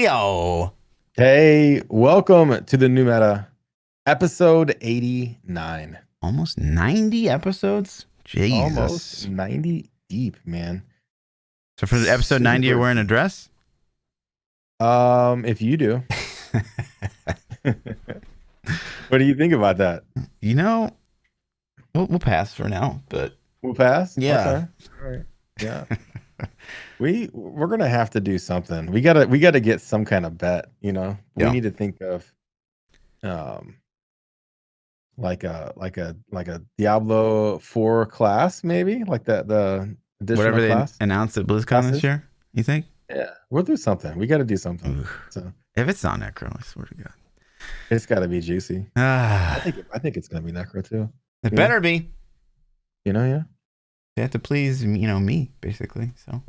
Yo. Hey, welcome to the new meta, episode 89. Almost 90 episodes? Jesus. Almost 90 deep, man. So for episode 90, you're wearing a dress? If you do. What do you think about that? You know, we'll pass for now, but We'll pass? yeah. Okay. All right. Yeah. We're gonna have to do something. We gotta get some kind of bet, you know. We Yeah. need to think of like a Diablo 4 class, maybe? Like the additional Whatever they class. announced at BlizzCon Classes? this year, you think? Yeah, we'll do something. We got to do something. Oof. So If it's not Necro, I swear to God. it's got to be juicy. I think it's gonna be Necro too. It better be. You know, yeah. They have to please, me, basically. So.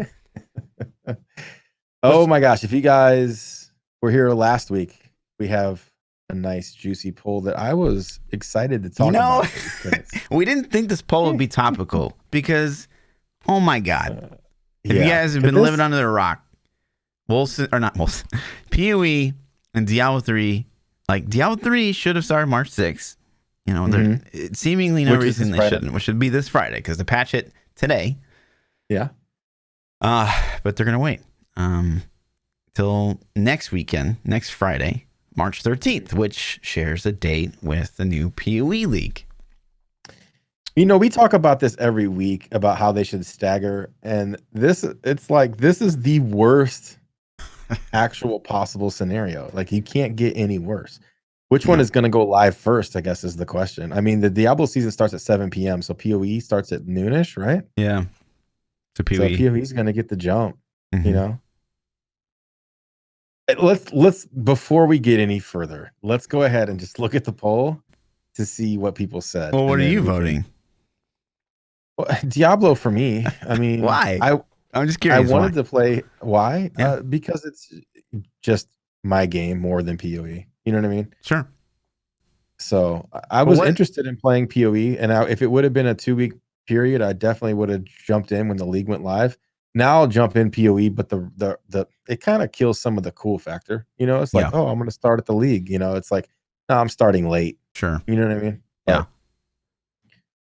Oh my gosh! If you guys were here last week, we have a nice juicy poll that I was excited to talk about. We didn't think this poll would be topical because, oh my God. If you guys have been living under the rock, Wilson, or not Wilson, POE and Diablo 3, like Diablo 3 should have started March 6th. You know, there's seemingly no reason they shouldn't, which should be this Friday because the patch hit today. Yeah. But they're going to wait till next weekend, next Friday, March 13th, which shares a date with the new POE League. You know, we talk about this every week about how they should stagger, and this is the worst actual possible scenario. Like, you can't get any worse. Which one is going to go live first, I guess, is the question. I mean, the Diablo season starts at 7 p.m., so POE starts at noonish, right? Yeah. So POE is going to get the jump, you know? Let's before we get any further, let's go ahead and just look at the poll to see what people said. Well, what are you voting? Well, Diablo for me. I mean, why? I'm just curious. I wanted to play. Why? Yeah. Because it's just my game more than POE. You know what I mean? Sure. So I was interested in playing POE, and if it would have been a 2-week period, I definitely would have jumped in when the league went live. Now I'll jump in POE, but the it kind of kills some of the cool factor. You know, it's like, oh, I'm going to start at the league. You know, it's like, no, I'm starting late. Sure. You know what I mean? Yeah.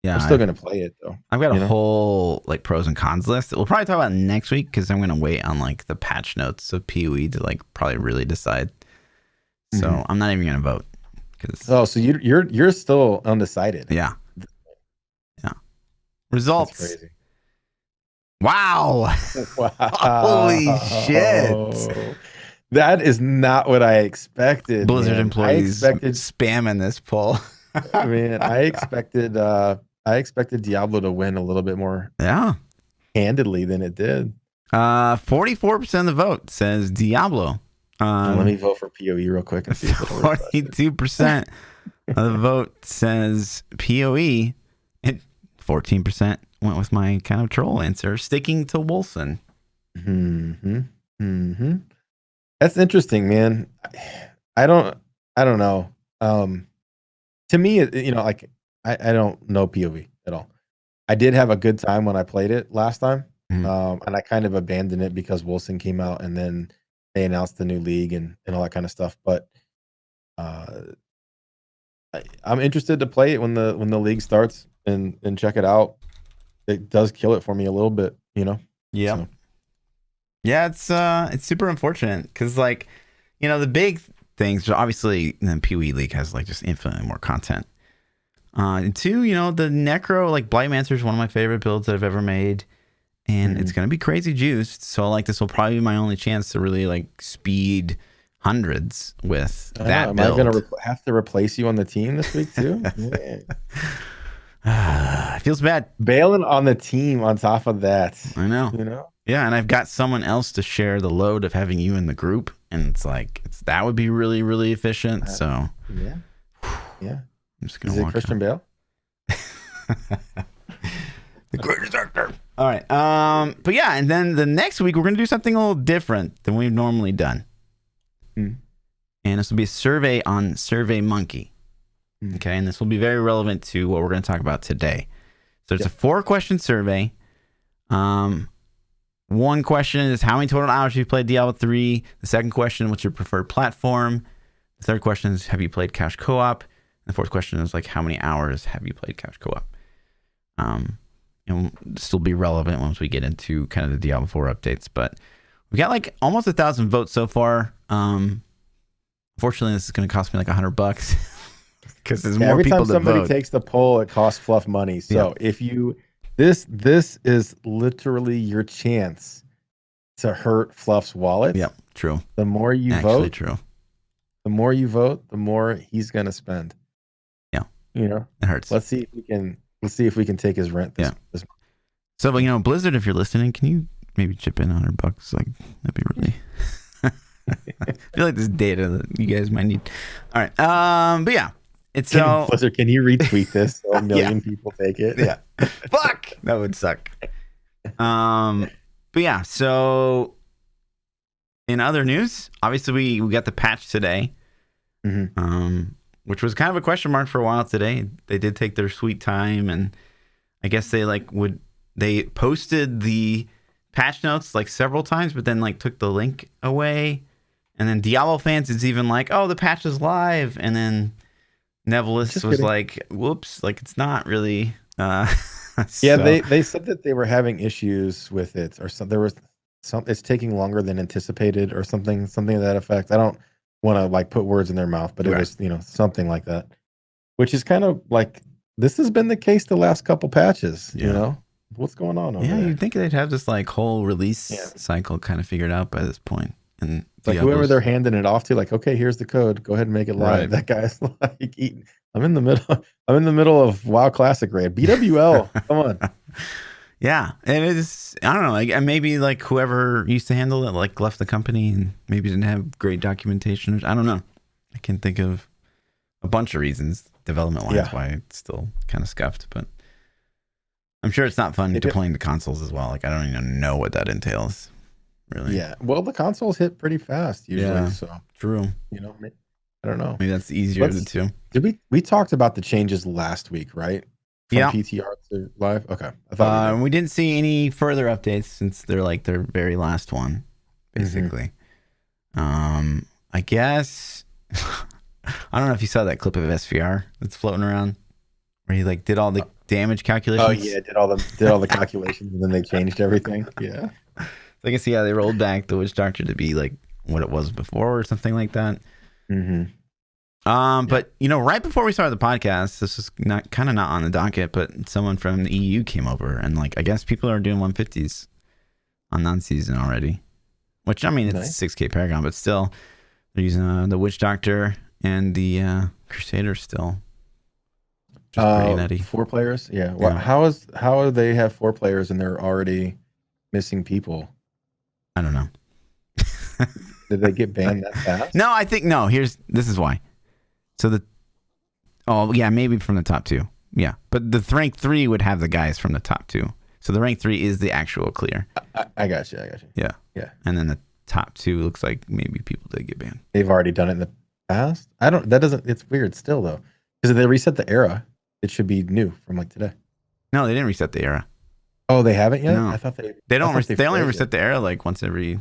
Yeah. I'm still going to play it though. I've got a whole like pros and cons list that we'll probably talk about next week because I'm going to wait on like the patch notes of POE to like probably really decide. So I'm not even going to vote. So you're still undecided. Yeah. Yeah. Results. That's crazy. Wow. Holy shit. That is not what I expected. Blizzard employees spamming this poll. Man, I expected Diablo to win a little bit more handedly than it did. 44% of the vote says Diablo. Let me vote for POE real quick and see if it'll 42% of the vote says POE, and 14% went with my kind of troll answer, sticking to Wilson. That's interesting, man. I don't know. To me, you know, like I don't know POE at all. I did have a good time when I played it last time, and I kind of abandoned it because Wilson came out and then they announced the new league and all that kind of stuff. But I'm interested to play it when the league starts and check it out. It does kill it for me a little bit, you know. Yeah. So. Yeah, it's super unfortunate because, like, you know, the big things obviously the POE League has like just infinitely more content. And two, you know, the Necro, like Blightmancer is one of my favorite builds that I've ever made. And it's going to be crazy juiced. So, like, this will probably be my only chance to really, like, speed hundreds with that build. Am I going to have to replace you on the team this week, too? It feels bad. Bailing on the team on top of that. I know. You know? Yeah, and I've got someone else to share the load of having you in the group. And it's like, that would be really, really efficient. So, yeah. I'm just going to walk Christian Bale? The greatest actor. All right. But yeah, and then the next week we're going to do something a little different than we've normally done. And this will be a survey on SurveyMonkey. Okay, and this will be very relevant to what we're going to talk about today. So it's a 4-question survey. one question is how many total hours have you played Diablo 3? The second question, what's your preferred platform? The third question is, have you played couch co-op? And the fourth question is like, how many hours have you played couch co-op? And will still be relevant once we get into kind of the Diablo 4 updates. But we got like almost 1,000 votes so far. Unfortunately, this is going to cost me like $100 because there's more people to vote. Every time somebody takes the poll, it costs Fluff money. So if you this is literally your chance to hurt Fluff's wallet. Yep, true. The more you vote, the more you vote, the more he's going to spend. Yeah, it hurts. Let's see if we can take his rent. This month. So, Blizzard, if you're listening, can you maybe chip in $100? Like, that'd be really. I feel like this data that you guys might need. All right. But yeah, it's Blizzard, can you retweet this so a million people take it? Yeah. Fuck. That would suck. But yeah, so in other news, obviously we got the patch today. Which was kind of a question mark for a while today. They did take their sweet time, and I guess they posted the patch notes like several times, but then like took the link away. And then Diablo fans is even like, oh, the patch is live. And then Nevelis was like, whoops, like it's not really. Yeah, they said that they were having issues with it, or there was some. It's taking longer than anticipated, or something to that effect. I don't want to like put words in their mouth, but it was something like that, which is kind of like this has been the case the last couple patches. What's going on over there? You'd think they'd have this like whole release cycle kind of figured out by this point. And like whoever they're handing it off to, like, okay, here's the code, go ahead and make it live. Right. That guy's like eating. I'm in the middle of WoW Classic raid. BWL, come on. Yeah, and it's, I don't know, like maybe like whoever used to handle it like left the company and maybe didn't have great documentation. I don't know. I can think of a bunch of reasons development wise why it's still kind of scuffed, but I'm sure it's not fun deploying the consoles as well. Like I don't even know what that entails. Really. Yeah. Well, the consoles hit pretty fast usually. So true. I don't know. Maybe that's the easier of the two. Did we talked about the changes last week, right? From PTR to live. Okay. I thought we didn't see any further updates since they're like their very last one, basically. I guess I don't know if you saw that clip of SVR that's floating around where he like did all the damage calculations. Oh yeah, did all the calculations and then they changed everything. Yeah. I guess they rolled back the Witch Doctor to be like what it was before or something like that. But right before we started the podcast, this is not on the docket, but someone from the EU came over and like I guess people are doing 150s on non-season already. Which I mean it's nice. 6K Paragon, but still they're using the Witch Doctor and the Crusader still. Just pretty nutty. 4 players? Yeah. Well, how do they have 4 players and they're already missing people? I don't know. Did they get banned that fast? No, I think no. This is why. So maybe from the top 2. Yeah, but the rank 3 would have the guys from the top 2. So the rank 3 is the actual clear. I got you. Yeah. And then the top 2 looks like maybe people did get banned. They've already done it in the past. It's weird still though, because if they reset the era, it should be new from like today. No, they didn't reset the era. Oh, they haven't yet? No. I thought they don't. They only reset the era like once every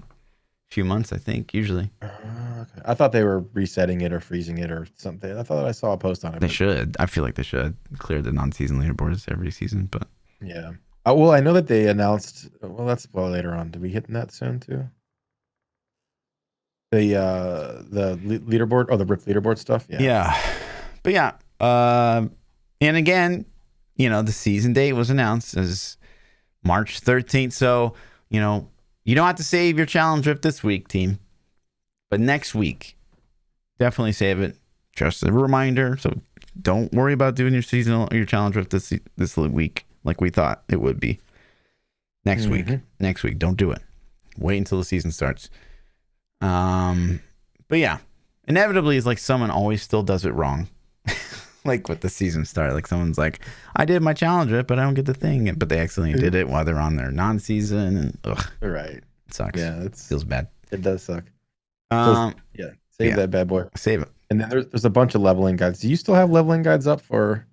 few months, I think, usually. Okay. I thought they were resetting it or freezing it or something. I thought I saw a post on it. They should. I feel like they should clear the non-season leaderboards every season, but yeah. Well, I know that they announced. Well, that's later on. Did we hit that soon too? The leaderboard or the RIP leaderboard stuff. Yeah. But yeah. And again, the season date was announced as March 13th. So, you don't have to save your challenge rift this week, team. But next week, definitely save it. Just a reminder. So don't worry about doing your challenge rift this week like we thought it would be. Next week. Don't do it. Wait until the season starts. But yeah, inevitably it's like someone always still does it wrong. Like with the season start, like someone's like, I did my challenge rift, but I don't get the thing. But they accidentally did it while they're on their non-season, and right, it sucks. Yeah, feels bad. It does suck. Save that bad boy. Save it. And then there's a bunch of leveling guides. Do you still have leveling guides up for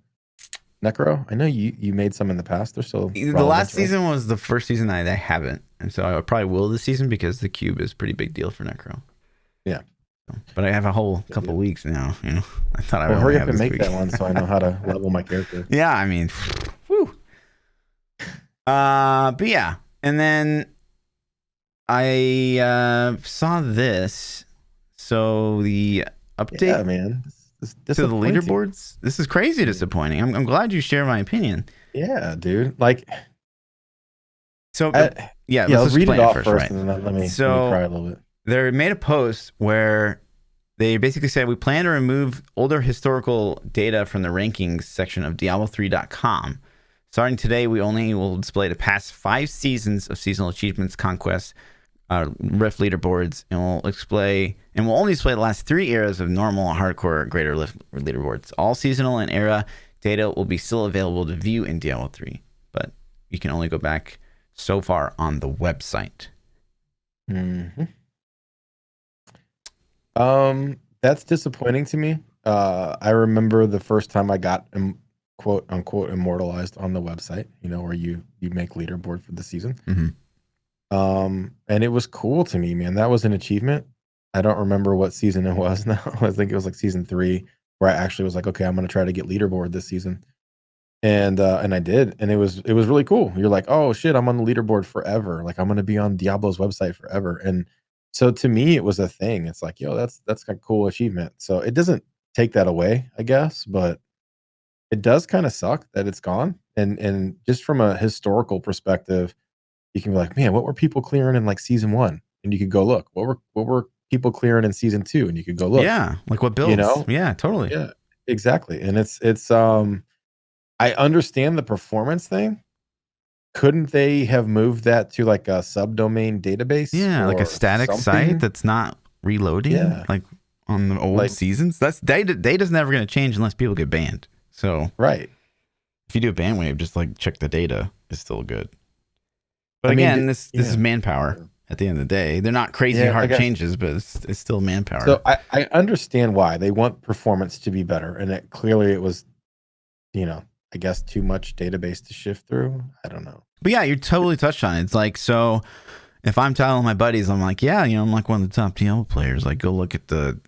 Necro? I know you made some in the past. They're still the last season was the first season I haven't. and so I probably will this season because the cube is a pretty big deal for Necro. Yeah. But I have a whole couple weeks now. I thought I would hurry only up have and this make week. that one so I know how to level my character. Yeah, I mean, whew. But yeah, and then I saw this. So the update, Yeah, man, this is to the disappointing. leaderboards. This is crazy disappointing. I'm glad you share my opinion. Yeah, dude. Like, so let's let's read it explain off first, first, right? and then let me So cry a little bit. they made a post where they basically said, we plan to remove older historical data from the rankings section of Diablo3.com. Starting today, we only will display the past 5 seasons of seasonal achievements, conquests, Rift leaderboards, and we'll only display the last 3 eras of normal, hardcore, greater leaderboards. All seasonal and era data will be still available to view in Diablo 3, but you can only go back so far on the website. Mm-hmm. That's disappointing to me. I remember the first time I got quote unquote immortalized on the website, where you make leaderboard for the season. Mm-hmm. And it was cool to me, man. That was an achievement. I don't remember what season it was now. I think it was like season 3, where I actually was like, okay, I'm going to try to get leaderboard this season. And I did. And it was really cool. You're like, oh shit, I'm on the leaderboard forever. Like, I'm going to be on Diablo's website forever. And so to me, it was a thing. It's like, yo, that's a cool achievement. So it doesn't take that away, I guess, but it does kind of suck that it's gone. And just from a historical perspective, you can be like, man, what were people clearing in like season 1? And you could go look. What were people clearing in season 2? And you could go look. Yeah, like what builds? Yeah, totally. Yeah, exactly. And it's I understand the performance thing. Couldn't they have moved that to like a subdomain database? Yeah, like a static something? site that's not reloading. Yeah. Like on the old seasons. That's data's never going to change unless people get banned. So right. If you do a ban wave, just like check the data. It's still good. But again, this is manpower. At the end of the day, they're not crazy hard changes, but it's still manpower. So I understand why they want performance to be better, and it was, I guess too much database to shift through. I don't know. But yeah, you totally touched on it. It's like, so if I'm telling my buddies, I'm like, yeah, I'm like one of the top Diablo players. Like, go look at the,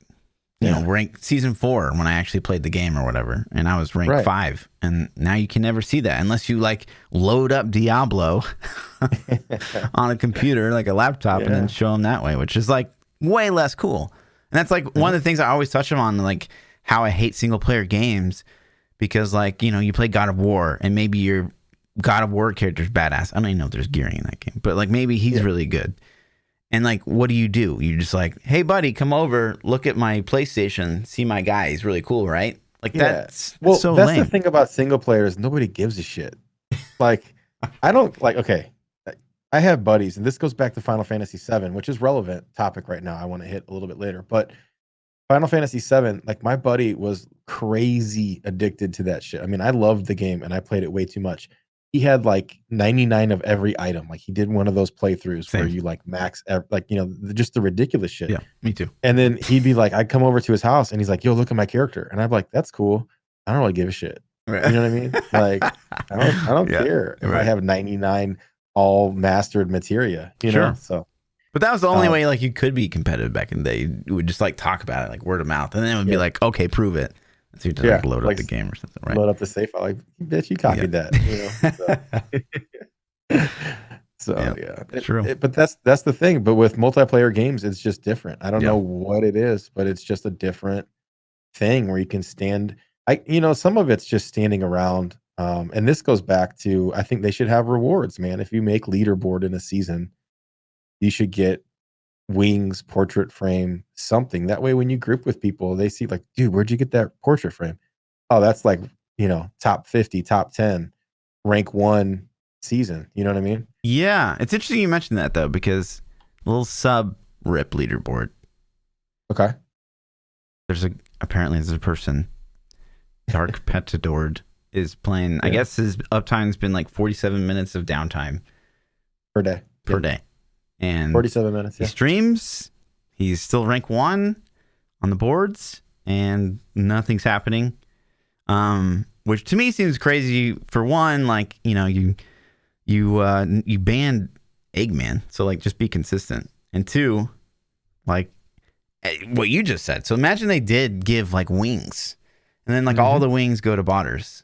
rank season 4 when I actually played the game or whatever, and I was ranked 5. And now you can never see that unless you like load up Diablo on a computer, like a laptop, and then show them that way, which is like way less cool. And that's like one of the things I always touch on, like how I hate single player games, because like, you play God of War and maybe your God of War character's badass. I don't even know if there's gearing in that game, but like maybe he's really good. And like, what do? You're just like, hey buddy, come over, look at my PlayStation, see my guy. He's really cool, right? Like that's so lame. The thing about single players. Nobody gives a shit. Like, I don't like, okay. I have buddies, and this goes back to Final Fantasy VII, which is relevant topic right now. I want to hit a little bit later, but Final Fantasy VII, like my buddy was crazy addicted to that shit. I mean, I loved the game and I played it way too much. He had like 99 of every item. Like he did one of those playthroughs where you like max, just the ridiculous shit. Yeah, me too. And then he'd be like, I'd come over to his house and he's like, yo, look at my character. And I'm like, that's cool. I don't really give a shit. Right. You know what I mean? Like, I don't care if I have 99 all mastered materia, know? So. But that was the only way like you could be competitive back in the day. You would just like talk about it, like word of mouth, and then it would be like, okay, prove it. So you just like load up the game or something, right? Load up the save file. Like, bitch, you copied that. True. But that's the thing. But with multiplayer games, it's just different. I don't know what it is, but it's just a different thing where you can stand. Some of it's just standing around. And this goes back to, I think they should have rewards, man. If you make leaderboard in a season, you should get wings, portrait frame, something. That way, when you group with people, they see like, dude, where'd you get that portrait frame? Oh, that's like, top 50, top 10, rank 1 season. You know what I mean? Yeah. It's interesting you mentioned that though, because a little sub rip leaderboard. Okay. Apparently there's a person, Dark Petadord, is playing. I guess his uptime's been like 47 minutes of downtime per day. And 47 minutes. He streams. He's still rank 1 on the boards, and nothing's happening. Which to me seems crazy. For one, like you banned Eggman. So like, just be consistent. And two, like what you just said. So imagine they did give like wings, and then like all the wings go to botters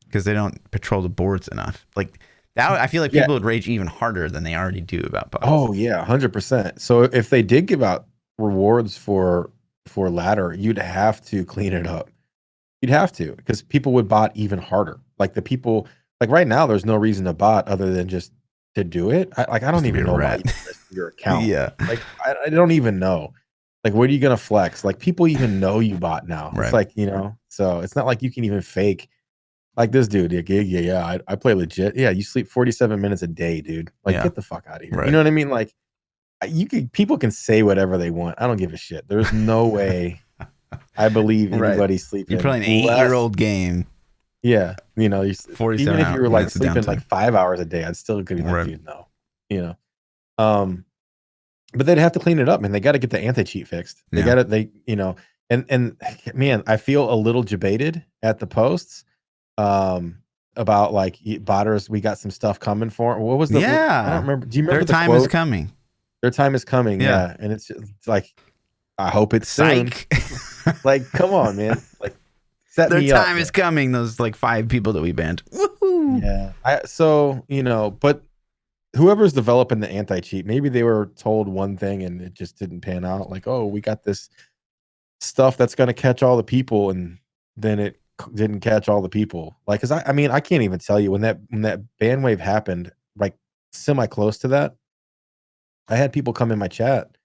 because they don't patrol the boards enough. Like that, I feel like people would rage even harder than they already do about bots. Oh yeah, 100%. So if they did give out rewards for ladder, you'd have to clean it up. You'd have to, because people would bot even harder. Like the people, like right now, there's no reason to bot other than just to do it. I don't even know why you risk your account. Yeah. Like I don't even know. Like, what are you gonna flex? Like people even know you bot now. Right. It's like, so it's not like you can even fake. Like this dude, I play legit. Yeah, you sleep 47 minutes a day, dude. Like, get the fuck out of here. Right. You know what I mean? Like, people can say whatever they want. I don't give a shit. There's no way I believe anybody sleeping. You're playing an 8-year-old game. Yeah, you 47 even if you were like minutes of sleeping downtime. like 5 hours a day, I'd still could be like, dude, no. But they'd have to clean it up, man. They got to get the anti-cheat fixed. They got to, and man, I feel a little jebaited at the posts about like botters. We got some stuff coming for. What was the? I don't remember. Do you remember their time is coming? Their time is coming. Yeah, and it's like, I hope it's soon. Like, come on, man. Like, set their me up. Their time is coming. Those like 5 people that we banned. Woohoo! Yeah. But whoever's developing the anti-cheat, maybe they were told one thing and it just didn't pan out. Like, oh, we got this stuff that's going to catch all the people, and then it didn't catch all the people. Like, cause I mean, I can't even tell you when that ban wave happened, like semi close to that, I had people come in my chat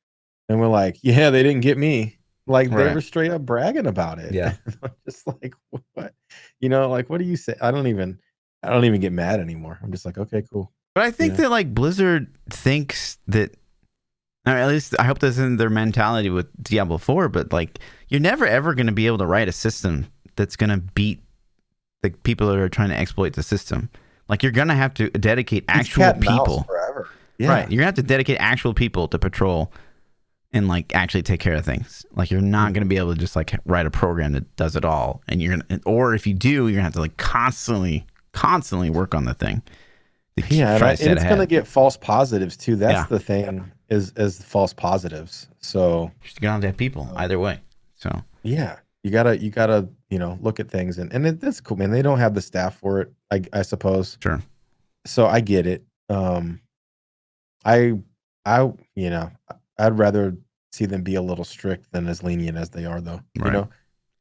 and were like, yeah, they didn't get me. Like, they were straight up bragging about it. Yeah. I'm just like, what? Like, what do you say? I don't even get mad anymore. I'm just like, okay, cool. But I think that like Blizzard thinks that, I mean, at least I hope that's in their mentality with Diablo 4, but like, you're never ever going to be able to write a system that's going to beat the people that are trying to exploit the system. Like, you're going to have to dedicate actual people. Forever. Yeah. Right. You're going to have to dedicate actual people to patrol and like actually take care of things. Like, you're not going to be able to just like write a program that does it all. And you're going to, or if you do, you're going to have to like constantly work on the thing. Yeah, and it's going to get false positives too. That's the thing, is false positives. So you're going to have people either way. So yeah, you gotta look at things, and that's cool, man. They don't have the staff for it, I suppose. Sure. So I get it. I'd rather see them be a little strict than as lenient as they are, though. Right.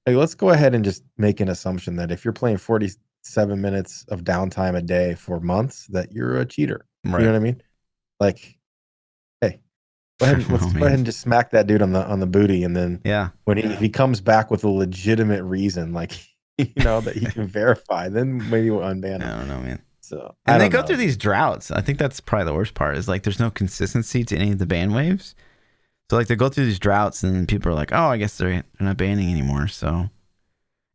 Like, let's go ahead and just make an assumption that if you're playing 47 minutes of downtime a day for months, that you're a cheater. Right. You know what I mean? Like, hey, go ahead and just smack that dude on the booty, and then when if he comes back with a legitimate reason, like that he can verify, then maybe we'll unban him. I don't know, man. So and they go through these droughts. I think that's probably the worst part. Is like there's no consistency to any of the ban waves. So like they go through these droughts, and then people are like, oh, I guess they're not banning anymore. So.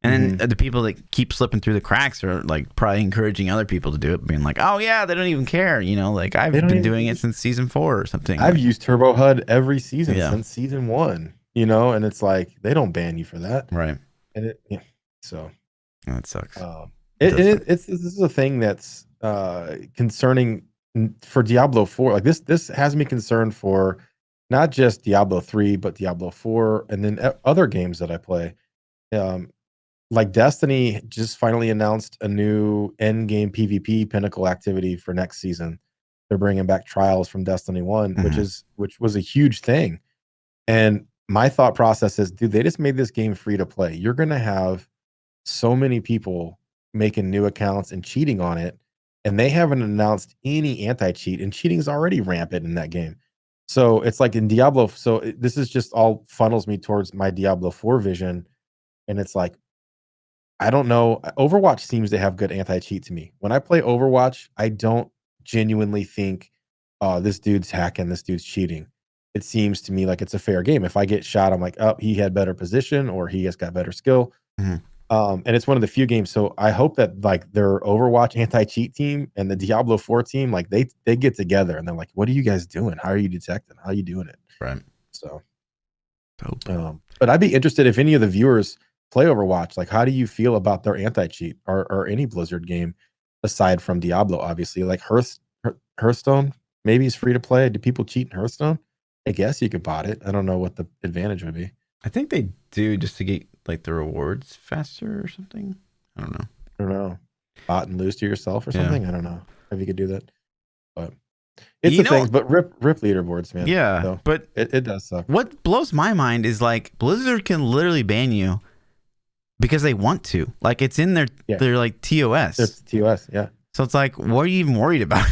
And then the people that keep slipping through the cracks are like probably encouraging other people to do it, being like, "Oh yeah, they don't even care." Like I've been doing it since season 4 or something. I've used Turbo HUD every season since season 1. And it's like they don't ban you for that, right? And so that sucks. This is a thing that's concerning for Diablo 4. Like this has me concerned for not just Diablo 3, but Diablo 4, and then other games that I play. Like Destiny just finally announced a new end game PvP pinnacle activity for next season. They're bringing back trials from Destiny 1, which was a huge thing. And my thought process is, dude, they just made this game free to play. You're going to have so many people making new accounts and cheating on it, and they haven't announced any anti-cheat, and cheating is already rampant in that game. So it's like in Diablo. So this is just all funnels me towards my Diablo 4 vision. And it's like, I don't know. Overwatch seems to have good anti-cheat to me. When I play Overwatch, I don't genuinely think, oh, this dude's hacking, this dude's cheating. It seems to me like it's a fair game. If I get shot, I'm like, oh, he had better position, or he has got better skill. And it's one of the few games. So I hope that like their Overwatch anti-cheat team and the Diablo 4 team, like they get together and they're like, what are you guys doing? How are you detecting? How are you doing it? Right. So, but I'd be interested if any of the viewers play Overwatch. Like, how do you feel about their anti-cheat or any Blizzard game aside from Diablo? Obviously, like Hearthstone. Maybe it's free to play. Do people cheat in Hearthstone? I guess you could bot it. I don't know what the advantage would be. I think they do just to get like the rewards faster or something. I don't know. I don't know. Bot and lose to yourself or something. I don't know if you could do that. But it's the things. But rip leaderboards, man. Yeah, so but it does suck. What blows my mind is like Blizzard can literally ban you because they want to. Like it's in their like TOS. It's TOS, yeah. So it's like, what are you even worried about?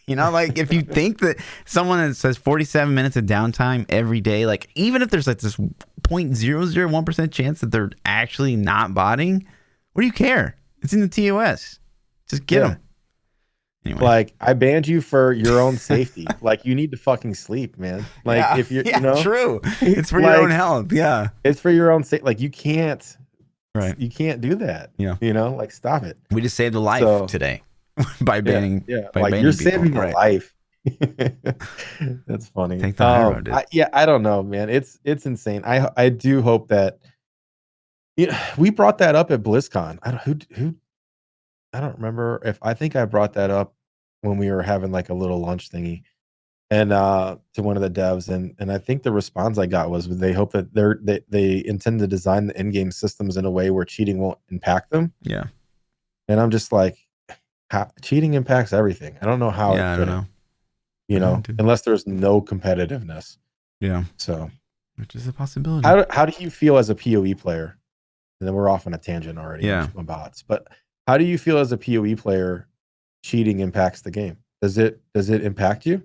You know, like if you think that someone that says 47 minutes of downtime every day, like even if there's like this 0.001% chance that they're actually not botting, what do you care? It's in the TOS. Just get them. Anyway. Like I banned you for your own safety. Like you need to fucking sleep, man. Like if you're, you know, true. It's for your own health. Yeah, it's for your own safety. Like you can't, you can't do that. Yeah, you know, like stop it. We just saved a life today by banning. By like banning you're people. saving a life. That's funny. Take the high road, I don't know, man. It's insane. I do hope that. We brought that up at BlizzCon. I don't remember if I think I brought that up when we were having like a little lunch thingy, and to one of the devs, and I think the response I got was they hope that they intend to design the in-game systems in a way where cheating won't impact them. Yeah, and I'm just like, cheating impacts everything. I don't know how. Yeah, I don't know. You know, unless there's no competitiveness. Yeah. So, which is a possibility. How do you feel as a POE player? And then we're off on a tangent already. Yeah. On bots, but how do you feel as a POE player? Cheating impacts the game. Does it impact you?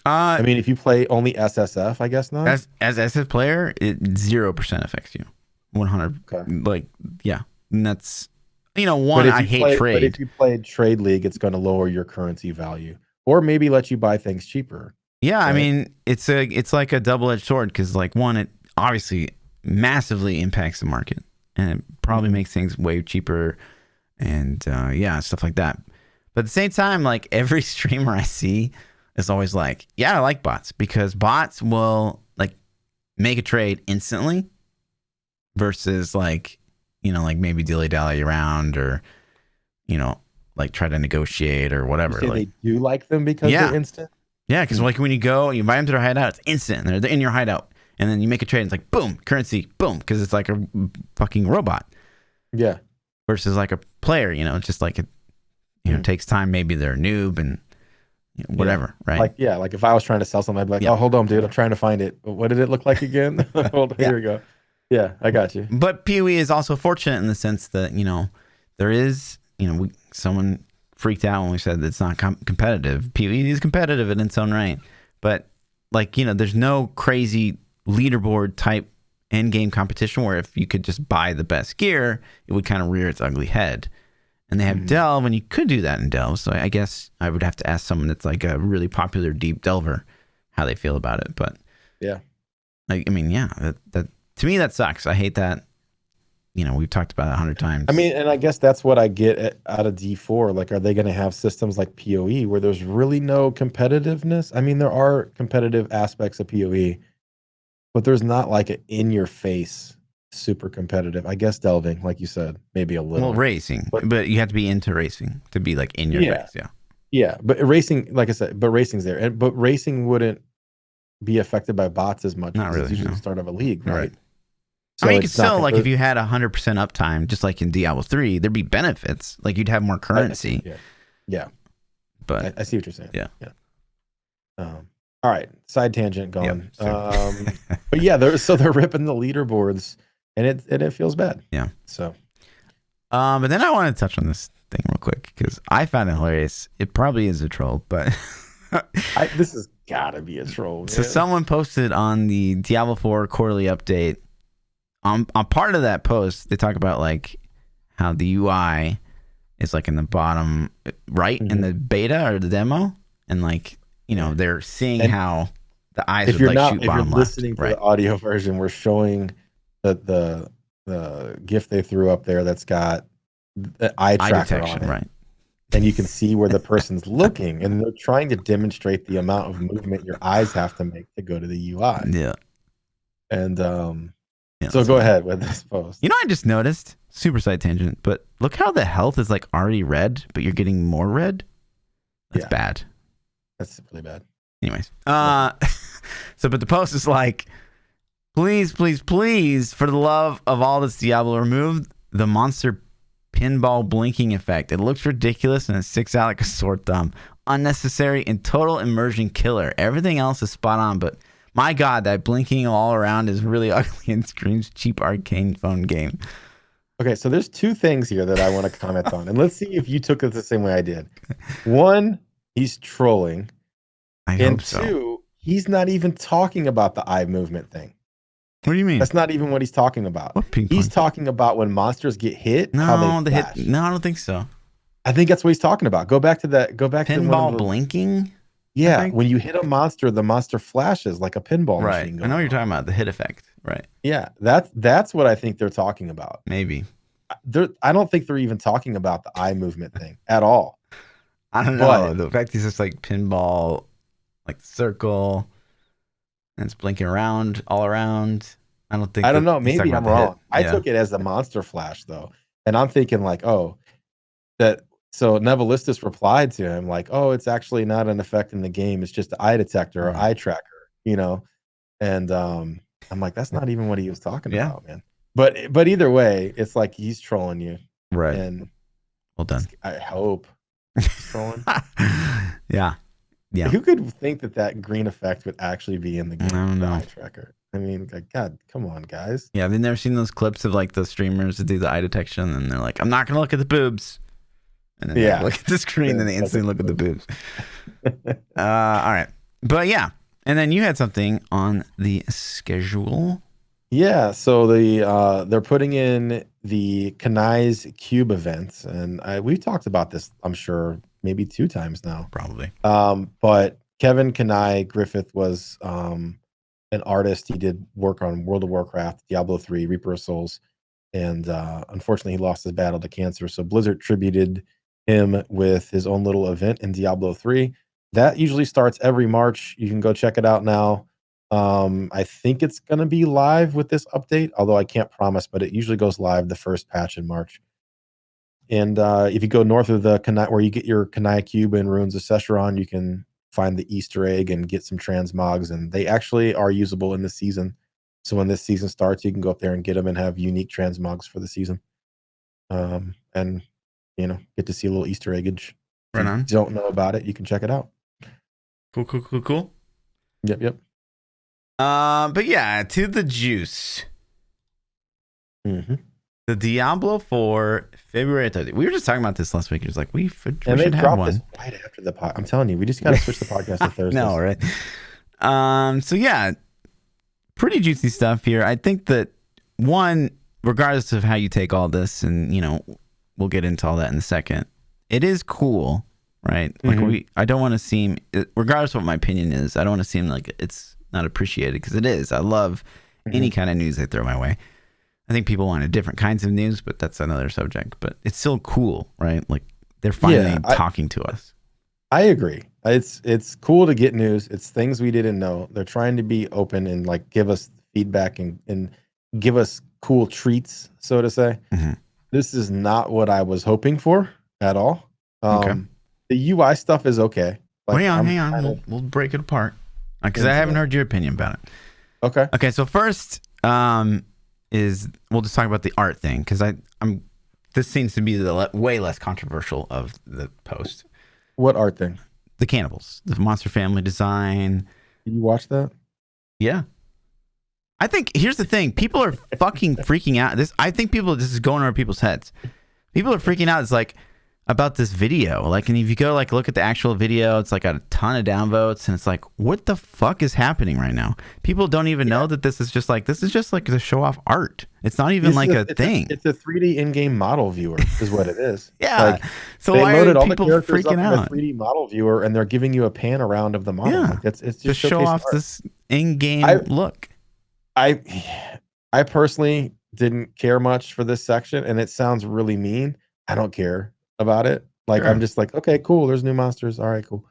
I mean, if you play only SSF, I guess not. As SF player, it 0% affects you. 100. Okay. Like, yeah, and that's I hate trade. But if you played trade league, it's going to lower your currency value, or maybe let you buy things cheaper. Yeah, right? I mean, it's like a double-edged sword because like one, it obviously massively impacts the market, and it probably makes things way cheaper, and stuff like that. But at the same time, like every streamer I see is always like, yeah, I like bots because bots will like make a trade instantly versus like, like maybe dilly-dally around or, like try to negotiate or whatever. You say like, they do like them because they're instant? Yeah, because like when you go, you invite them to their hideout, it's instant. They're in your hideout. And then you make a trade, and it's like, boom, currency, boom, because it's like a fucking robot. Yeah. Versus like a player, it's just like it takes time. Maybe they're a noob and whatever, right? Like if I was trying to sell something, I'd be like, oh, hold on, dude, I'm trying to find it. What did it look like again? Hold on, here we go. Yeah, I got you. But PoE is also fortunate in the sense that, there is, someone freaked out when we said that it's not competitive. PoE is competitive in its own right. But like, there's no crazy leaderboard type end game competition where if you could just buy the best gear, it would kind of rear its ugly head. And they have Delve, and you could do that in Delve. So I guess I would have to ask someone that's like a really popular deep delver how they feel about it. But yeah, like, I mean, yeah, that to me, that sucks. I hate that. We've talked about it 100 times. I mean, and I guess that's what I get out of D4. Like, are they going to have systems like PoE where there's really no competitiveness? I mean, there are competitive aspects of PoE, but there's not like an in-your-face super competitive. I guess delving, like you said, maybe a little. Well, racing, but you have to be into racing to be like in your face. Yeah. Yeah, but racing, like I said, but racing's there, but racing wouldn't be affected by bots as much. Not really. It's usually the start of a league, right? So I mean, you could still, like, if you had 100% uptime, just like in Diablo 3, there'd be benefits. Like, you'd have more currency. Yeah. But I see what you're saying. Yeah. All right. Side tangent going. Yep, but yeah, they're ripping the leaderboards, and it feels bad. Yeah. So. But then I want to touch on this thing real quick because I found it hilarious. It probably is a troll, but this has got to be a troll. Man. So someone posted on the Diablo 4 quarterly update. On part of that post, they talk about like how the UI is like in the bottom right in the beta or the demo, and like they're seeing how the eyes would like shoot bottom left. If you're listening to the audio version, we're showing the GIF they threw up there that's got the eye tracker on it, right? And you can see where the person's looking, and they're trying to demonstrate the amount of movement your eyes have to make to go to the UI. Yeah, and so go ahead with this post. I just noticed, super side tangent, but look how the health is like already red, but you're getting more red. That's bad. That's really bad. Anyways, so but the post is like, please, please, please, for the love of all that's Diablo, remove the monster pinball blinking effect. It looks ridiculous and it sticks out like a sore thumb. Unnecessary and total immersion killer. Everything else is spot on, but my God, that blinking all around is really ugly and screams cheap arcane phone game. Okay, so there's two things here that I want to comment on, and let's see if you took it the same way I did. One, he's trolling. I And hope so. two, he's not even talking about the eye movement thing. What do you mean? That's not even what he's talking about. What ping He's pong? talking about when monsters get hit, how they flash. No, I don't think so. I think that's what he's talking about. Go back to that. Go back to Pinball blinking. Yeah, when you hit a monster, the monster flashes like a pinball machine. I know what you're talking about, the hit effect. Right. Yeah, that's what I think they're talking about. Maybe. I don't think they're even talking about the eye movement thing at all. I don't know. The fact is just like pinball, like circle, and it's blinking around all around. I don't know. Maybe I'm wrong. I took it as a monster flash though, and I'm thinking like, oh, that. So Nevelistus replied to him like, oh, it's actually not an effect in the game. It's just the eye detector or eye tracker, And I'm like, that's not even what he was talking about, man. But either way, it's like he's trolling you, right? And well done. I hope he's trolling. Yeah. Who could think that green effect would actually be in the game? I don't know. The eye tracker. I mean, like, God, come on, guys. Yeah, I've never seen those clips of like the streamers that do the eye detection, and they're like, I'm not gonna look at the boobs. And then they look at the screen, and they instantly look at the boobs. All right. But yeah. And then you had something on the schedule. Yeah. So they're putting in the Kanai's Cube events. And we've talked about this, I'm sure, maybe 2 times now. Probably. But Kevin Kanai Griffith was an artist. He did work on World of Warcraft, Diablo 3, Reaper of Souls. And unfortunately, he lost his battle to cancer. So Blizzard tributed him with his own little event in Diablo 3. That usually starts every March. You can go check it out now. I think it's going to be live with this update, although I can't promise, but it usually goes live the first patch in March. And if you go north of the Kanai, where you get your Kanai Cube in Ruins of Sescheron, you can find the Easter egg and get some transmogs, and they actually are usable in this season. So when this season starts, you can go up there and get them and have unique transmogs for the season. And get to see a little Easter eggage. Right on. If you don't know about it, you can check it out. Cool. Yep. But yeah, to the juice. Mm-hmm. The Diablo 4 February 30th. We were just talking about this last week. It was like, we should have one. This right after the pod. I'm telling you, we just got to switch the podcast to Thursday. No, right? So yeah, pretty juicy stuff here. I think that one, regardless of how you take all this, and we'll get into all that in a second. It is cool, right? Like I don't want to seem, regardless of what my opinion is, I don't want to seem like it's not appreciated, because it is. I love any kind of news they throw my way. I think people wanted different kinds of news, but that's another subject. But it's still cool, right? Like they're finally talking to us. I agree. It's cool to get news. It's things we didn't know. They're trying to be open and like give us feedback and give us cool treats, so to say. This is not what I was hoping for at all. The UI stuff is okay. Like, hang on. We'll break it apart, because I haven't heard your opinion about it. Okay. So first, we'll just talk about the art thing, because this seems to be the way less controversial of the post. What art thing? The cannibals, the monster family design. Did you watch that? Yeah. I think here's the thing: people are fucking freaking out. This is going over people's heads. People are freaking out. It's like about this video. Like, and if you go like look at the actual video, it's like got a ton of downvotes, and it's like, what the fuck is happening right now? People don't even know that this is just like to show off art. It's not even a thing. It's a 3D in-game model viewer, is what it is. Yeah. Like, so why are people freaking out? A 3D model viewer, and they're giving you a pan around of the model. Yeah. Like, it's just to show off art. This in-game look. I personally didn't care much for this section, and it sounds really mean. I don't care about it. Like, I'm just like, okay, cool. There's new monsters. All right, cool.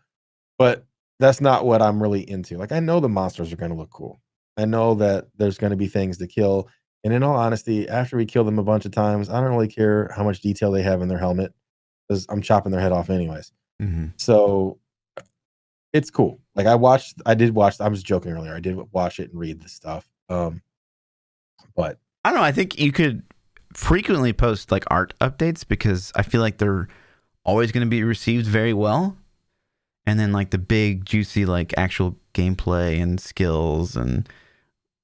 But that's not what I'm really into. Like, I know the monsters are going to look cool. I know that there's going to be things to kill. And in all honesty, after we kill them a bunch of times, I don't really care how much detail they have in their helmet, because I'm chopping their head off anyways. So it's cool. Like I was joking earlier. I did watch it and read the stuff. But I don't know. I think you could frequently post like art updates because I feel like they're always going to be received very well. And then like the big juicy like actual gameplay and skills and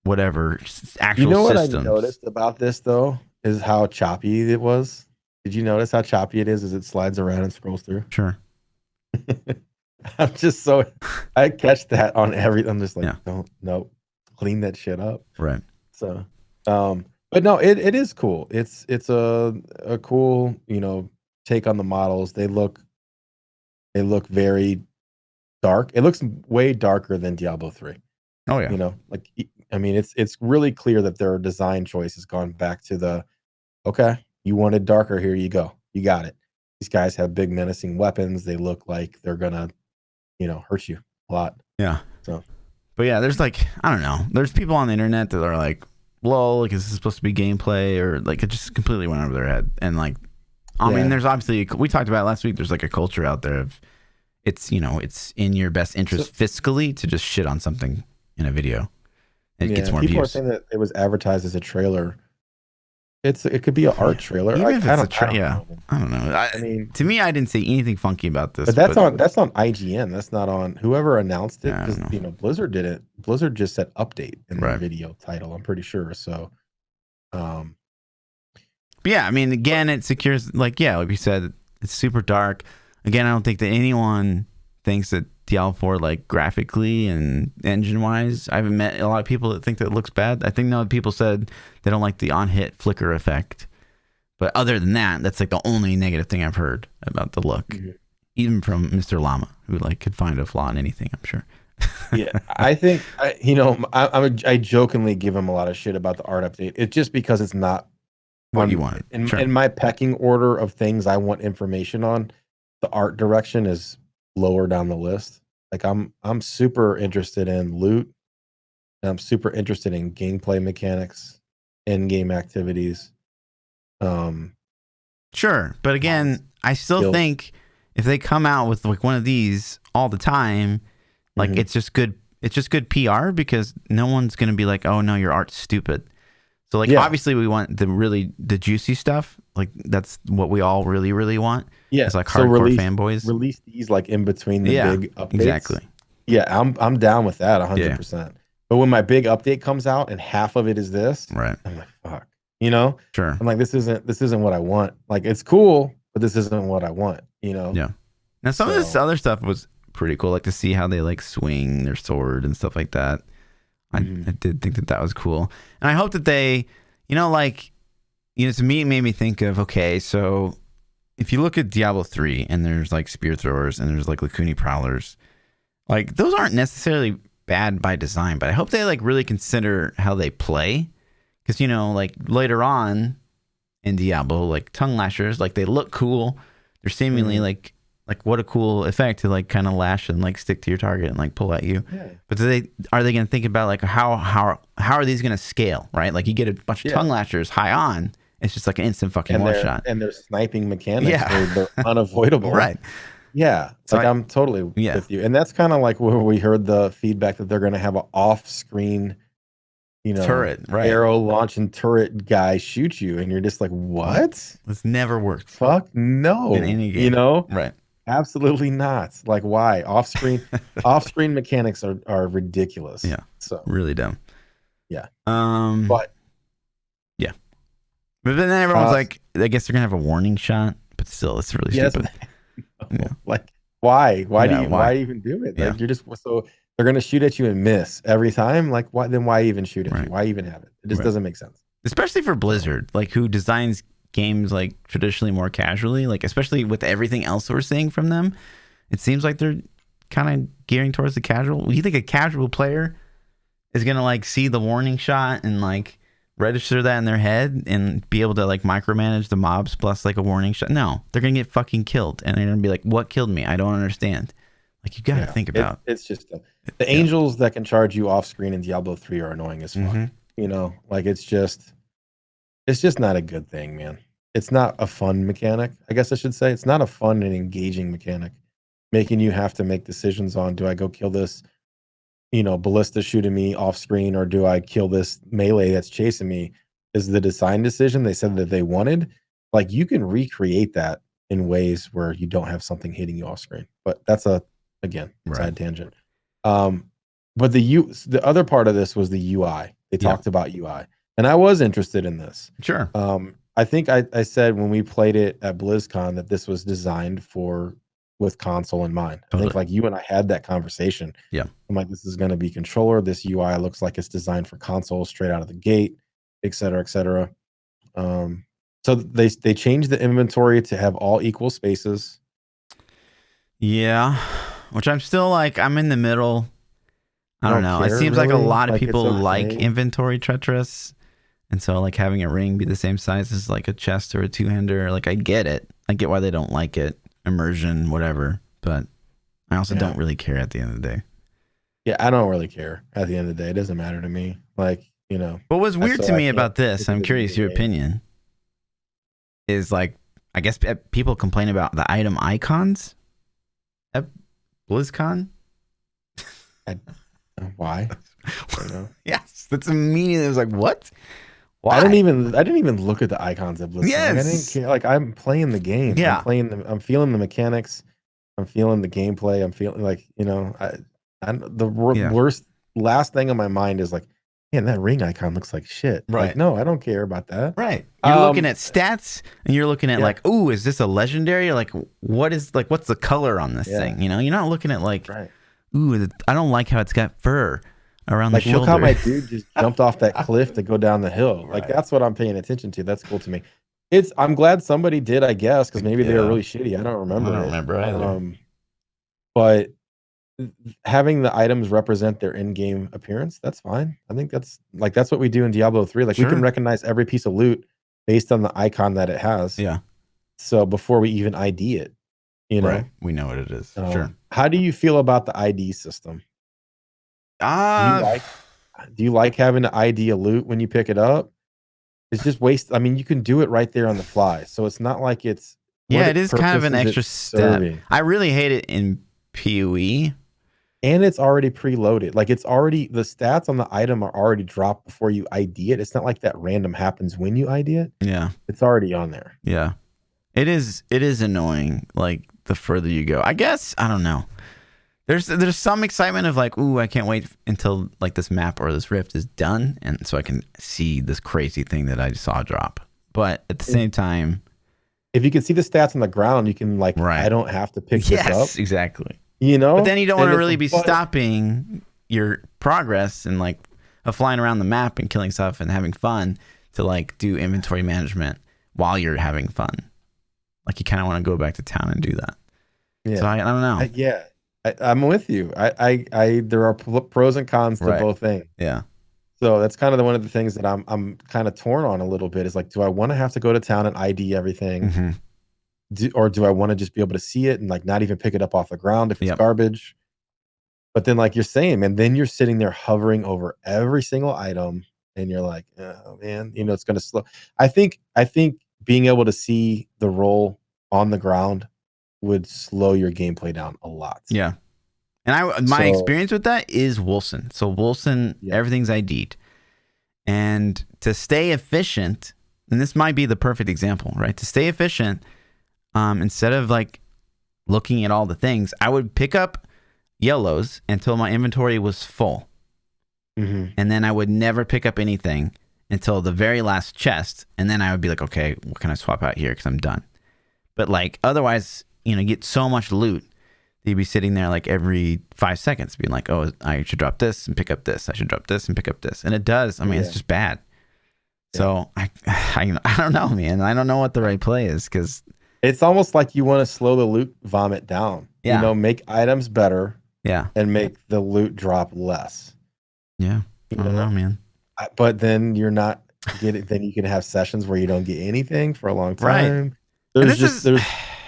whatever actual you know what systems. I noticed about this though is how choppy it was. Did you notice how choppy it is as it slides around and scrolls through? Sure. I'm just so I catch that on every. I'm just like, Yeah. no, clean that shit up. Right. So, but no, it is cool. It's a cool, take on the models. They look very dark. It looks way darker than Diablo 3. Oh yeah. Like I mean, it's really clear that their design choice has gone back to the okay, you wanted darker, here you go. You got it. These guys have big menacing weapons. They look like they're gonna, hurt you a lot. Yeah. So, but yeah, there's like, I don't know. There's people on the internet that are like, lol, like, is this supposed to be gameplay? Or like, it just completely went over their head. And like, I mean, there's obviously, we talked about it last week, there's like a culture out there of it's, it's in your best interest fiscally to just shit on something in a video. And it gets more people views. Are saying that it was advertised as a trailer. It could be an art trailer. Even if it's I don't know. I mean, to me, I didn't say anything funky about this. But that's on IGN. That's not on whoever announced it. Because Blizzard did it. Blizzard just said update in the video title. I'm pretty sure. So, but yeah, I mean, again, it secures like we said, it's super dark. Again, I don't think that anyone thinks that Diablo 4 like graphically and engine wise. I haven't met a lot of people that think that it looks bad. I think people said they don't like the on hit flicker effect, but other than that, that's like the only negative thing I've heard about the look, even from Mr. Llama, who like could find a flaw in anything, I'm sure. Yeah, I think I jokingly give him a lot of shit about the art update. It's just because it's not what you want. In my pecking order of things I want information on. The art direction is lower down the list. Like I'm super interested in loot. And I'm super interested in gameplay mechanics, in-game activities. Sure, but again, I still think if they come out with like one of these all the time, like it's just good. It's just good PR because no one's gonna be like, "Oh no, your art's stupid." So like obviously we want the juicy stuff. Like that's what we all really, really want. Yeah, it's like hardcore fanboys. Release these like in between the big updates. Exactly. Yeah, I'm down with that 100%. But when my big update comes out and half of it is this, right? I'm like, fuck. Sure. I'm like, this isn't what I want. Like it's cool, but this isn't what I want. Yeah. Now some of this other stuff was pretty cool, like to see how they like swing their sword and stuff like that. I did think that was cool, and I hope that they, to me, it made me think of, okay, so if you look at Diablo 3 and there's like spear throwers and there's like Lakuni prowlers, like those aren't necessarily bad by design, but I hope they like really consider how they play, because like later on in Diablo, like tongue lashers, like they look cool, they're seemingly like what a cool effect to like kind of lash and like stick to your target and like pull at you. But are they going to think about like how are these going to scale, right? Like you get a bunch of tongue lashers high on, it's just like an instant fucking one shot, and their sniping mechanics they're unavoidable, right? Yeah, so like I'm totally with you, and that's kind of like where we heard the feedback that they're going to have an off-screen, turret, right? Arrow launching turret guy shoot you, and you're just like, what? This never worked. Fuck no, in any game, right? Absolutely not. Like, why? Off-screen mechanics are ridiculous. Yeah, so really dumb. Yeah. But yeah, but then everyone's like, I guess they're gonna have a warning shot, but still, it's really stupid. Like, why? Why even do it? Like, you're just so they're gonna shoot at you and miss every time. Like, why? Then why even shoot at you? Why even have it? It just doesn't make sense. Especially for Blizzard, like who designs games like traditionally more casually, like especially with everything else we're seeing from them, it seems like they're kind of gearing towards the casual. You think a casual player is gonna like see the warning shot and like register that in their head and be able to like micromanage the mobs plus like a warning shot? No, they're gonna get fucking killed and they're gonna be like, what killed me? I don't understand. Like you gotta think about it's just the angels that can charge you off screen in Diablo 3 are annoying as fuck. Like it's just not a good thing, man. It's not a fun mechanic. I guess I should say it's not a fun and engaging mechanic. making you have to make decisions on, do I go kill this, ballista shooting me off screen, or do I kill this melee that's chasing me, is the design decision they said that they wanted. Like, you can recreate that in ways where you don't have something hitting you off screen. But that's again, side tangent. But the other part of this was the UI. They talked about UI. And I was interested in this. Sure. I think I said when we played it at BlizzCon that this was designed with console in mind. Totally. I think like you and I had that conversation. Yeah. I'm like, this is going to be controller. This UI looks like it's designed for console straight out of the gate, et cetera, et cetera. So they changed the inventory to have all equal spaces. Yeah. Which I'm still like, I'm in the middle. I don't know. It seems like a lot of people like inventory treacherous. And so like having a ring be the same size as like a chest or a two-hander, like I get it. I get why they don't like it. Immersion, whatever. But I also don't really care at the end of the day. Yeah, I don't really care at the end of the day. It doesn't matter to me. Like, What was weird to me about this, I'm curious your opinion, is like, I guess people complain about the item icons at BlizzCon. Why? I don't know. Yes, that's immediately. I was like, what? Why? I didn't even look at the icons at BlizzCon. Yes. Like, I didn't care. Like, I'm playing the game. Yeah. I'm feeling the mechanics. I'm feeling the gameplay. I'm feeling like, worst last thing on my mind is like, man, that ring icon looks like shit. Right. Like, no, I don't care about that. Right. You're looking at stats and you're looking at like, ooh, is this a legendary? Or like, what's the color on this thing? You're not looking at like, ooh, I don't like how it's got fur around the shoulder. Look how my dude just jumped off that cliff to go down the hill. Like, that's what I'm paying attention to. That's cool to me. I'm glad somebody did, I guess, because maybe they were really shitty. I don't remember. I don't remember either. But having the items represent their in-game appearance, that's fine. I think that's what we do in Diablo 3. Like, we can recognize every piece of loot based on the icon that it has. Yeah. So before we even ID it, right. We know what it is. Sure. How do you feel about the ID system? Do you like having to ID a loot when you pick it up? It's just waste. I mean, you can do it right there on the fly. So it's not like it's it is kind of an extra step. I really hate it in POE. And it's already preloaded. Like, it's already, the stats on the item are already dropped before you ID it. It's not like that random happens when you ID it. Yeah. It's already on there. Yeah. It is annoying, like, the further you go. I guess, I don't know. There's some excitement of like, ooh, I can't wait until like this map or this rift is done, and so I can see this crazy thing that I saw drop. But at the same time, if you can see the stats on the ground, you can like, I don't have to pick this up. Yes, exactly. But then you don't want to really be stopping your progress and like flying around the map and killing stuff and having fun to like do inventory management while you're having fun. Like, you kind of want to go back to town and do that. Yeah. So I don't know. I'm with you. There are pros and cons to both things. Yeah. So that's kind of one of the things that I'm kind of torn on a little bit, is like, do I want to have to go to town and ID everything? Mm-hmm. Or do I want to just be able to see it and like not even pick it up off the ground if it's garbage? But then, like you're saying, man, then you're sitting there hovering over every single item and you're like, oh man, it's going to slow. I think being able to see the roll on the ground would slow your gameplay down a lot. Yeah. And my experience with that is Wilson. So Wilson, everything's ID'd. And to stay efficient, and this might be the perfect example, right? To stay efficient, instead of like looking at all the things, I would pick up yellows until my inventory was full. Mm-hmm. And then I would never pick up anything until the very last chest. And then I would be like, okay, what can I swap out here? Because I'm done. But like, otherwise, you get so much loot that you'd be sitting there like every 5 seconds being like, oh, I should drop this and pick up this. I should drop this and pick up this. And it does. I mean, it's just bad. So I don't know, man. I don't know what the right play is, because it's almost like you want to slow the loot vomit down. Yeah. Make items better. Yeah. And make the loot drop less. Yeah. I don't know, man. But then you're not getting, then you can have sessions where you don't get anything for a long time. Right. There's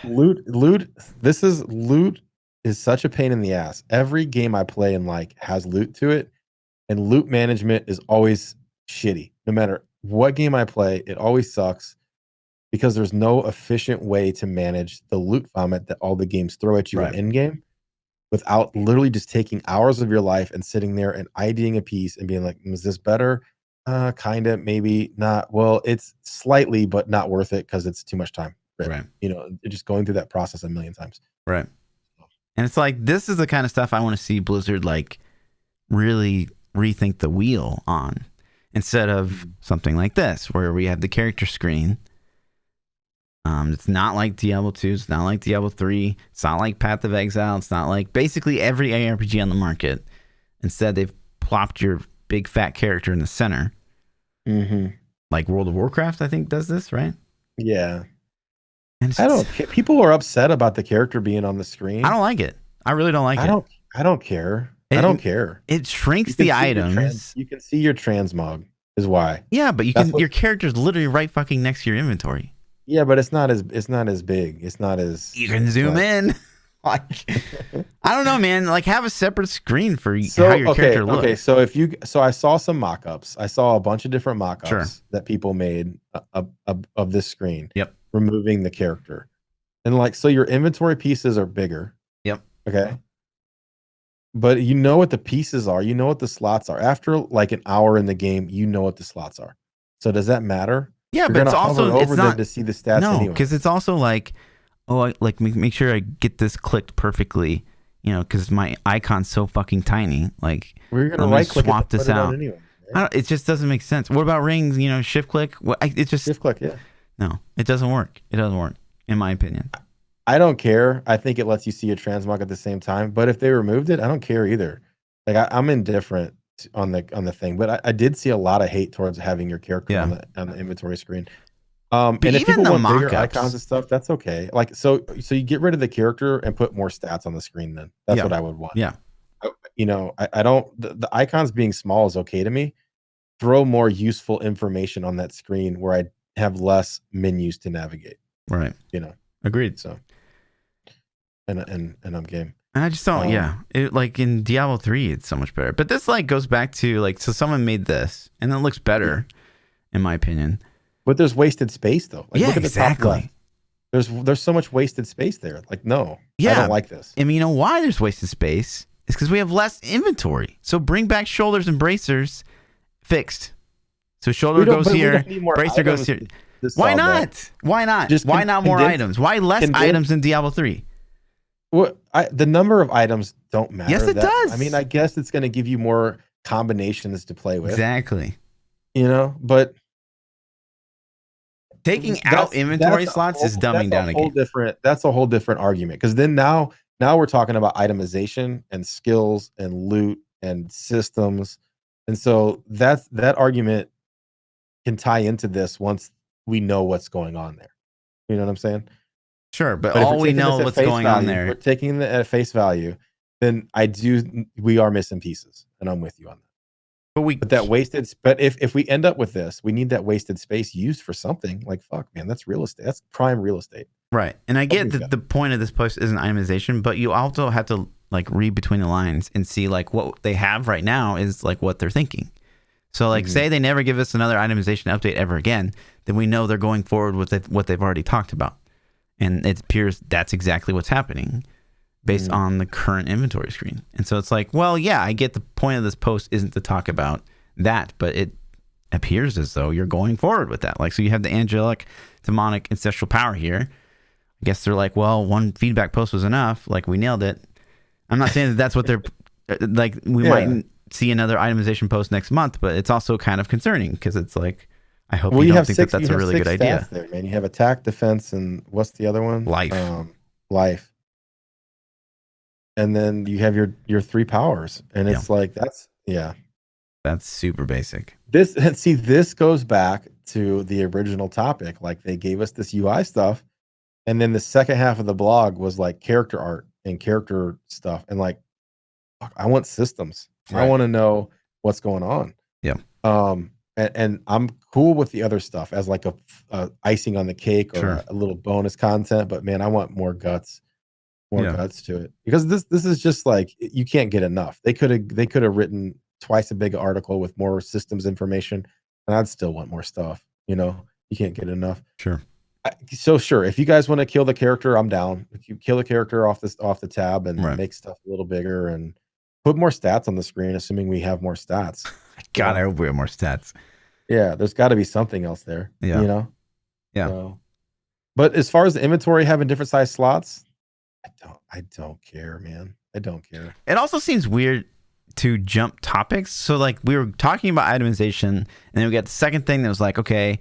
loot. Loot is such a pain in the ass. Every game I play and like has loot to it, and loot management is always shitty. No matter what game I play, it always sucks because there's no efficient way to manage the loot vomit that all the games throw at you Right. in game without literally just taking hours of your life and sitting there and IDing a piece and being like, is this better? Kind of, maybe not. Well, it's slightly, but not worth it because it's too much time. Right. You know, just going through that process a million times. Right. And it's like, this is the kind of stuff I want to see Blizzard like really rethink the wheel on, instead of something like this where we have the character screen. It's not like Diablo 2, it's not like Diablo 3, it's not like Path of Exile, it's not like basically every ARPG on the market. Instead, they've plopped your big fat character in the center. Like World of Warcraft, I think, does this, right? Yeah. And I don't care. People are upset about the character being on the screen. I don't like it. I really don't like it. I don't care. I don't care. It shrinks the items. You can see your transmog is why. Yeah, but your character's literally right fucking next to your inventory. Yeah, but it's not as big. It's not as you can zoom in. Like, I don't know, man. Like, have a separate screen for how your character looks. Okay, so I saw some mock-ups. I saw a bunch of different mock-ups that people made of this screen. Yep. Removing the character. And like, so your inventory pieces are bigger. Yep. Okay. But you know what the pieces are. You know what the slots are. After like an hour in the game, you know what the slots are. So does that matter? Yeah, You're but it's also over them to see the stats. No, because it's also like, like make sure I get this clicked perfectly, you know, because my icon's so fucking tiny. Like, we're gonna right click swap this out. Anyway, right? It just doesn't make sense. What about rings? You know, shift click. It just shift click. Yeah. No, it doesn't work. It doesn't work, in my opinion. I don't care. I think it lets you see your transmog at the same time. But if they removed it, I don't care either. Like I'm indifferent on the thing. But I did see a lot of hate towards having your character on the inventory screen. But and if even people the want bigger mock-ups, icons and stuff, that's okay. Like so you get rid of the character and put more stats on the screen. Then that's what I would want. Yeah. You know, I don't. The icons being small is okay to me. Throw more useful information on that screen where I have less menus to navigate. Right. You know. Agreed. So. And I'm game. And I just don't. It, like in Diablo 3, it's so much better. But this like goes back to like, so someone made this and it looks better, in my opinion. But there's wasted space though. Like, look at exactly. The top left. There's so much wasted space there. Like, no, I don't like this. I mean, you know why there's wasted space? It's because we have less inventory. So bring back shoulders and bracers, fixed. So shoulder goes here, bracer goes here. Why not? Why not? Why not more items? Why less items in Diablo 3? Well, the number of items don't matter. Yes, it does. I mean, I guess it's going to give you more combinations to play with. Exactly. You know, but taking out inventory slots is dumbing down a game. That's a whole different argument, because then now we're talking about itemization and skills and loot and systems, and so that argument can tie into this once we know what's going on there. You know what I'm saying? Sure, but all we know what's going on there. We're taking it at face value. Then we are missing pieces, and I'm with you on that. But that wasted. But if we end up with this, we need that wasted space used for something. Like, fuck, man, that's real estate. That's prime real estate. Right. And I get that the point of this post isn't itemization, but you also have to like read between the lines and see like what they have right now is like what they're thinking. So like, say they never give us another itemization update ever again, then we know they're going forward with what they've already talked about. And it appears that's exactly what's happening based on the current inventory screen. And so it's like, well, yeah, I get the point of this post isn't to talk about that, but it appears as though you're going forward with that. Like, so you have the angelic, demonic, ancestral power here. I guess they're like, well, one feedback post was enough. Like, we nailed it. I'm not saying that that's what they're like. We might see another itemization post next month, but it's also kind of concerning because it's like, I hope you don't think that that's a really good idea. There, man. You have attack, defense, and what's the other one? Life. Life. And then you have your 3 powers, and it's like that's super basic. This goes back to the original topic. Like, they gave us this UI stuff, and then the second half of the blog was like character art and character stuff, and like, fuck, I want systems. Right. I want to know what's going on. Yeah. And I'm cool with the other stuff as like a icing on the cake or a little bonus content, but man, I want more guts. Guts to it, because this is just like, you can't get enough. They could have written twice a big article with more systems information, and I'd still want more stuff. You know, you can't get enough. Sure. So sure, if you guys want to kill the character, I'm down. If you kill the character off the tab and Right. make stuff a little bigger and put more stats on the screen, assuming we have more stats. God, I hope we have more stats. Yeah, there's got to be something else there. Yeah. You know. Yeah. So, but as far as the inventory having different size slots, I don't care, man. I don't care. It also seems weird to jump topics. So like we were talking about itemization, and then we got the second thing that was like, okay,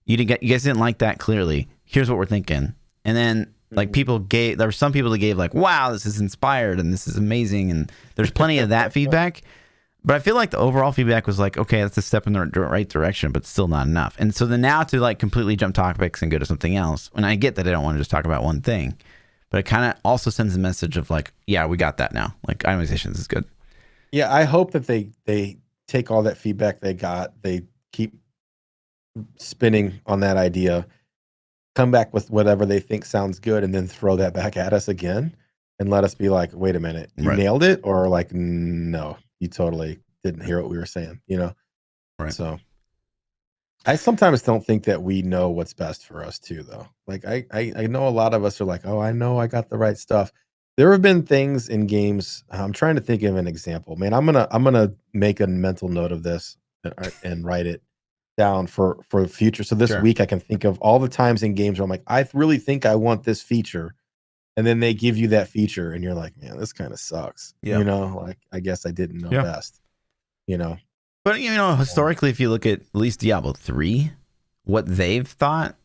you guys didn't like that clearly. Here's what we're thinking. And then like there were some people that gave like, wow, this is inspired and this is amazing, and there's plenty of that feedback. But I feel like the overall feedback was like, okay, that's a step in the right direction, but still not enough. And so then now to like completely jump topics and go to something else, and I get that I don't want to just talk about one thing, but it kind of also sends a message of like, yeah, we got that now. Like itemizations is good. Yeah, I hope that they take all that feedback they got, they keep spinning on that idea, come back with whatever they think sounds good, and then throw that back at us again and let us be like, wait a minute, you nailed it, or like, no, you totally didn't hear what we were saying, you know? Right. So I sometimes don't think that we know what's best for us too, though. Like I know a lot of us are like, oh, I know I got the right stuff. There have been things in games. I'm trying to think of an example, man. I'm gonna make a mental note of this and write it down for the future. So this week I can think of all the times in games where I'm like, I really think I want this feature, and then they give you that feature, and you're like, man, this kind of sucks. Yeah. You know, like I guess I didn't know best. You know. But you know, historically, if you look at least Diablo 3, what they've thought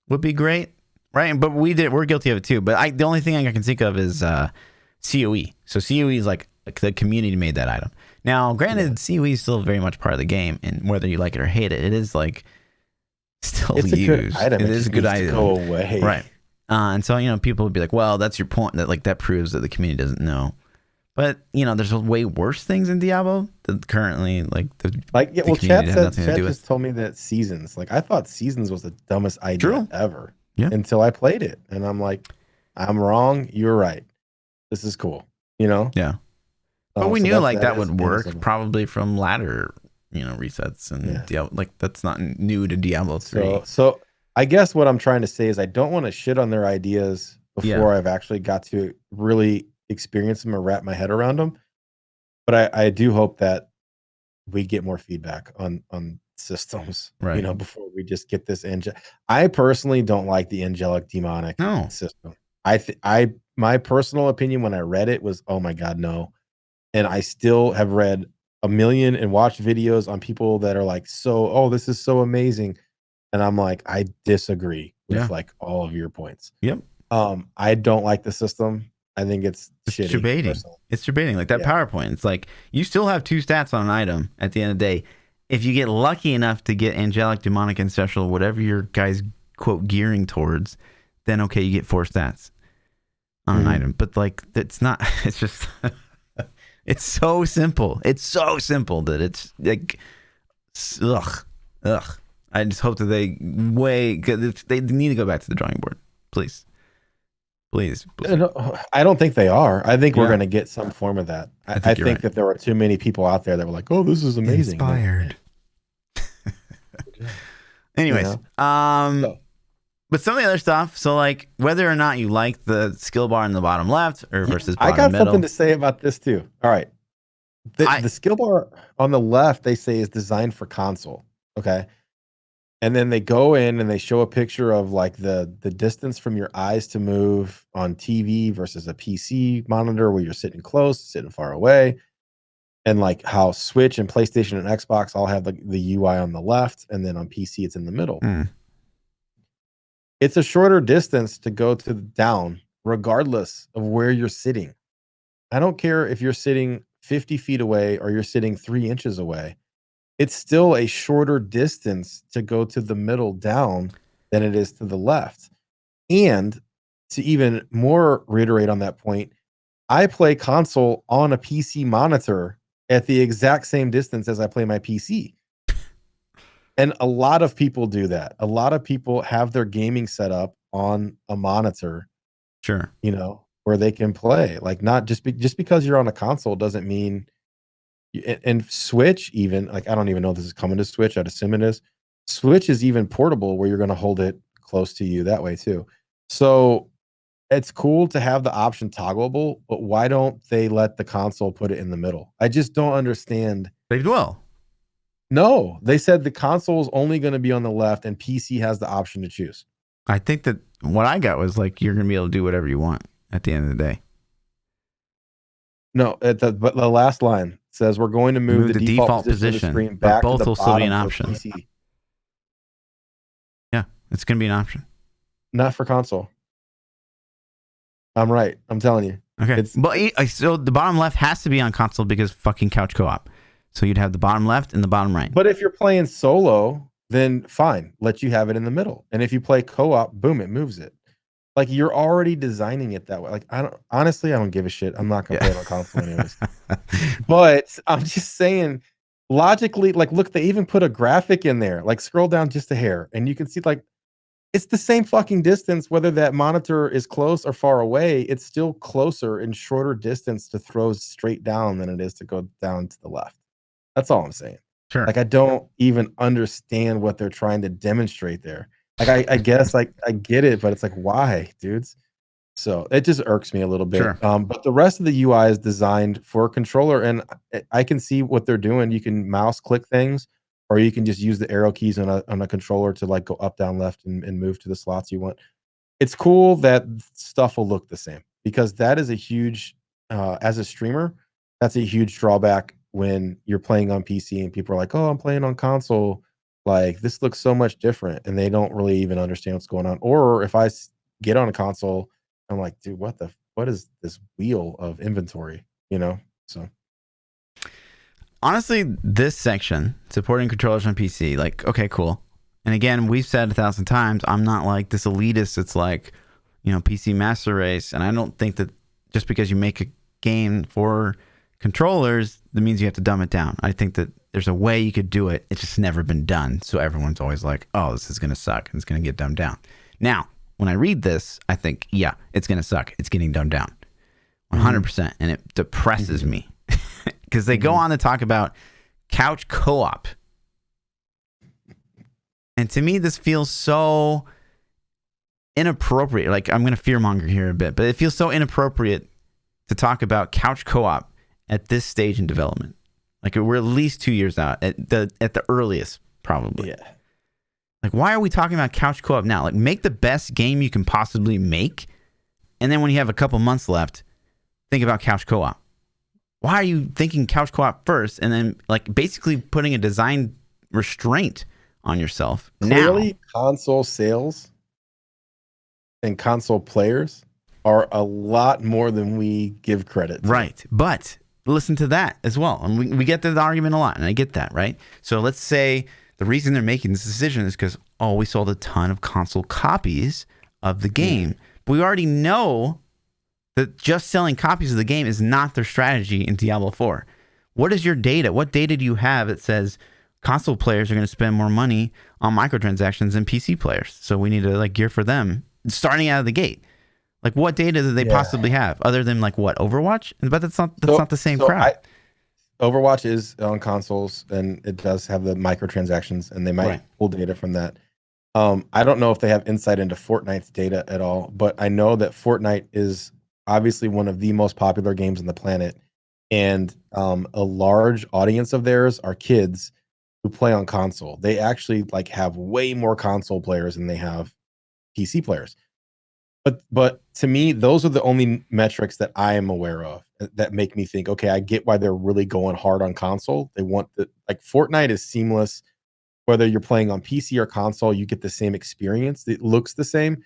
would be great, right? But we're guilty of it too. But the only thing I can think of is COE. So COE is like the community made that item. Now, granted, COE is still very much part of the game, and whether you like it or hate it, it is like still it's used. A good item. It is a good item. Go away, right? And so you know, people would be like, "Well, that's your point. That proves that the community doesn't know." But you know, there's way worse things in Diablo that currently Chat just told me that seasons. Like I thought seasons was the dumbest idea ever. Yeah. Until I played it, and I'm like, I'm wrong. You're right. This is cool. You know. Yeah. But we knew that would work probably from ladder, resets and Diablo. Like that's not new to Diablo 3. So I guess what I'm trying to say is I don't want to shit on their ideas before I've actually got to really experience them or wrap my head around them, but I do hope that we get more feedback on systems, right? Before we just get this I personally don't like the angelic demonic system. My personal opinion when I read it was, oh my god, no. And I still have read a million and watched videos on people that are like, this is so amazing, and I'm like, I disagree with like all of your points. Yep. I don't like the system. I think it's shitty. Debating. It's debating. Like that PowerPoint. It's like you still have 2 stats on an item at the end of the day. If you get lucky enough to get angelic, demonic, ancestral, whatever your guy's quote gearing towards, then okay, you get 4 stats on an item. But like it's not. It's just. It's so simple. It's so simple that it's like, ugh. I just hope that they need to go back to the drawing board, please. Please. I don't think they are. I think we're going to get some form of that. I think that there are too many people out there that were like, "Oh, this is amazing." Inspired. Anyways, but some of the other stuff. So, like whether or not you like the skill bar in the bottom left or versus bottom I got middle. Something to say about this too. All right, the skill bar on the left they say is designed for console. Okay. And then they go in and they show a picture of like the distance from your eyes to move on TV versus a PC monitor where you're sitting close, sitting far away. And like how Switch and PlayStation and Xbox all have the UI on the left, and then on PC it's in the middle. It's a shorter distance to go to down regardless of where you're sitting. I don't care if you're sitting 50 feet away or you're sitting 3 inches away. It's still a shorter distance to go to the middle down than it is to the left. And to even more reiterate on that point, I play console on a PC monitor at the exact same distance as I play my PC. And a lot of people do that. A lot of people have their gaming set up on a monitor. Sure. Where they can play. Like not just because you're on a console doesn't mean. And Switch, even like I don't even know if this is coming to Switch. I'd assume it is. Switch is even portable, where you're going to hold it close to you that way too. So it's cool to have the option toggleable, but why don't they let the console put it in the middle? I just don't understand. They will. No, they said the console is only going to be on the left and PC has the option to choose. I think that what I got was like, you're going to be able to do whatever you want at the end of the day. No, but the last line says we're going to move the default position of the screen back both to the will still be bottom an for option. PC. Yeah, it's going to be an option. Not for console. I'm right. I'm telling you. Okay. But so the bottom left has to be on console because fucking couch co-op. So you'd have the bottom left and the bottom right. But if you're playing solo, then fine, let you have it in the middle. And if you play co-op, boom, it moves it. Like you're already designing it that way. Like I don't give a shit. I'm not gonna play it on console anyways. But I'm just saying, logically, like look, they even put a graphic in there. Like scroll down just a hair, and you can see like it's the same fucking distance, whether that monitor is close or far away. It's still closer and shorter distance to throw straight down than it is to go down to the left. That's all I'm saying. Sure. Like I don't even understand what they're trying to demonstrate there. Like I guess like I get it, but it's like why, dudes? So it just irks me a little bit. Sure. But the rest of the UI is designed for a controller, and I can see what they're doing. You can mouse click things, or you can just use the arrow keys on a controller to like go up, down, left, and move to the slots you want. It's cool that stuff will look the same because that is a huge, as a streamer, that's a huge drawback when you're playing on PC and people are like, "Oh, I'm playing on console." Like this looks so much different, and they don't really even understand what's going on. Or if I get on a console, I'm like, dude, what is this wheel of inventory? You know? So honestly, this section supporting controllers on PC, like, okay, cool. And again, we've said 1,000 times, I'm not like this elitist. It's like, PC master race. And I don't think that just because you make a game for controllers, that means you have to dumb it down. I think that there's a way you could do it. It's just never been done. So everyone's always like, oh, this is going to suck. And it's going to get dumbed down. Now, when I read this, I think, yeah, it's going to suck. It's getting dumbed down 100%. And it depresses me because they go on to talk about couch co-op. And to me, this feels so inappropriate. Like, I'm going to fearmonger here a bit, but it feels so inappropriate to talk about couch co-op at this stage in development. Like, we're at least 2 years out at the earliest, probably. yeah. Like, why are we talking about couch co-op now? Like, make the best game you can possibly make, and then when you have a couple months left, think about couch co-op. Why are you thinking couch co-op first, and then like basically putting a design restraint on yourself? Clearly, now, console sales and console players are a lot more than we give credit to. Right, but listen to that as well. And we get the argument a lot, and I get that, right? So let's say the reason they're making this decision is because, oh, we sold a ton of console copies of the game. But we already know that just selling copies of the game is not their strategy in Diablo 4. What is your data? What data do you have that says console players are going to spend more money on microtransactions than PC players? So we need to like gear for them starting out of the gate. Like, what data do they possibly have other than like what, Overwatch? But that's not the same crowd. Overwatch is on consoles, and it does have the microtransactions, and they might pull data from that. I don't know if they have insight into Fortnite's data at all, but I know that Fortnite is obviously one of the most popular games on the planet, and a large audience of theirs are kids who play on console. They actually like have way more console players than they have PC players. But to me, those are the only metrics that I am aware of that make me think, okay, I get why they're really going hard on console. They want like Fortnite is seamless. Whether you're playing on PC or console, you get the same experience. It looks the same.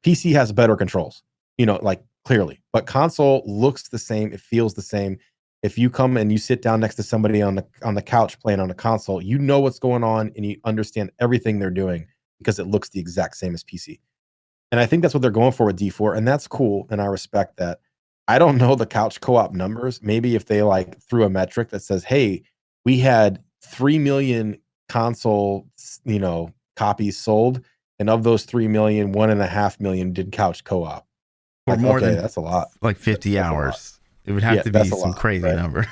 PC has better controls, like clearly, but console looks the same. It feels the same. If you come and you sit down next to somebody on the couch playing on a console, you know what's going on and you understand everything they're doing because it looks the exact same as PC. And I think that's what they're going for with D4, and that's cool, and I respect that. I don't know the couch co-op numbers. Maybe if they like threw a metric that says, "Hey, we had 3 million console, copies sold, and of those 3 million, 1.5 million did couch co-op." Or like, more than that's a lot. Like 50 hours. It would have to be some crazy number.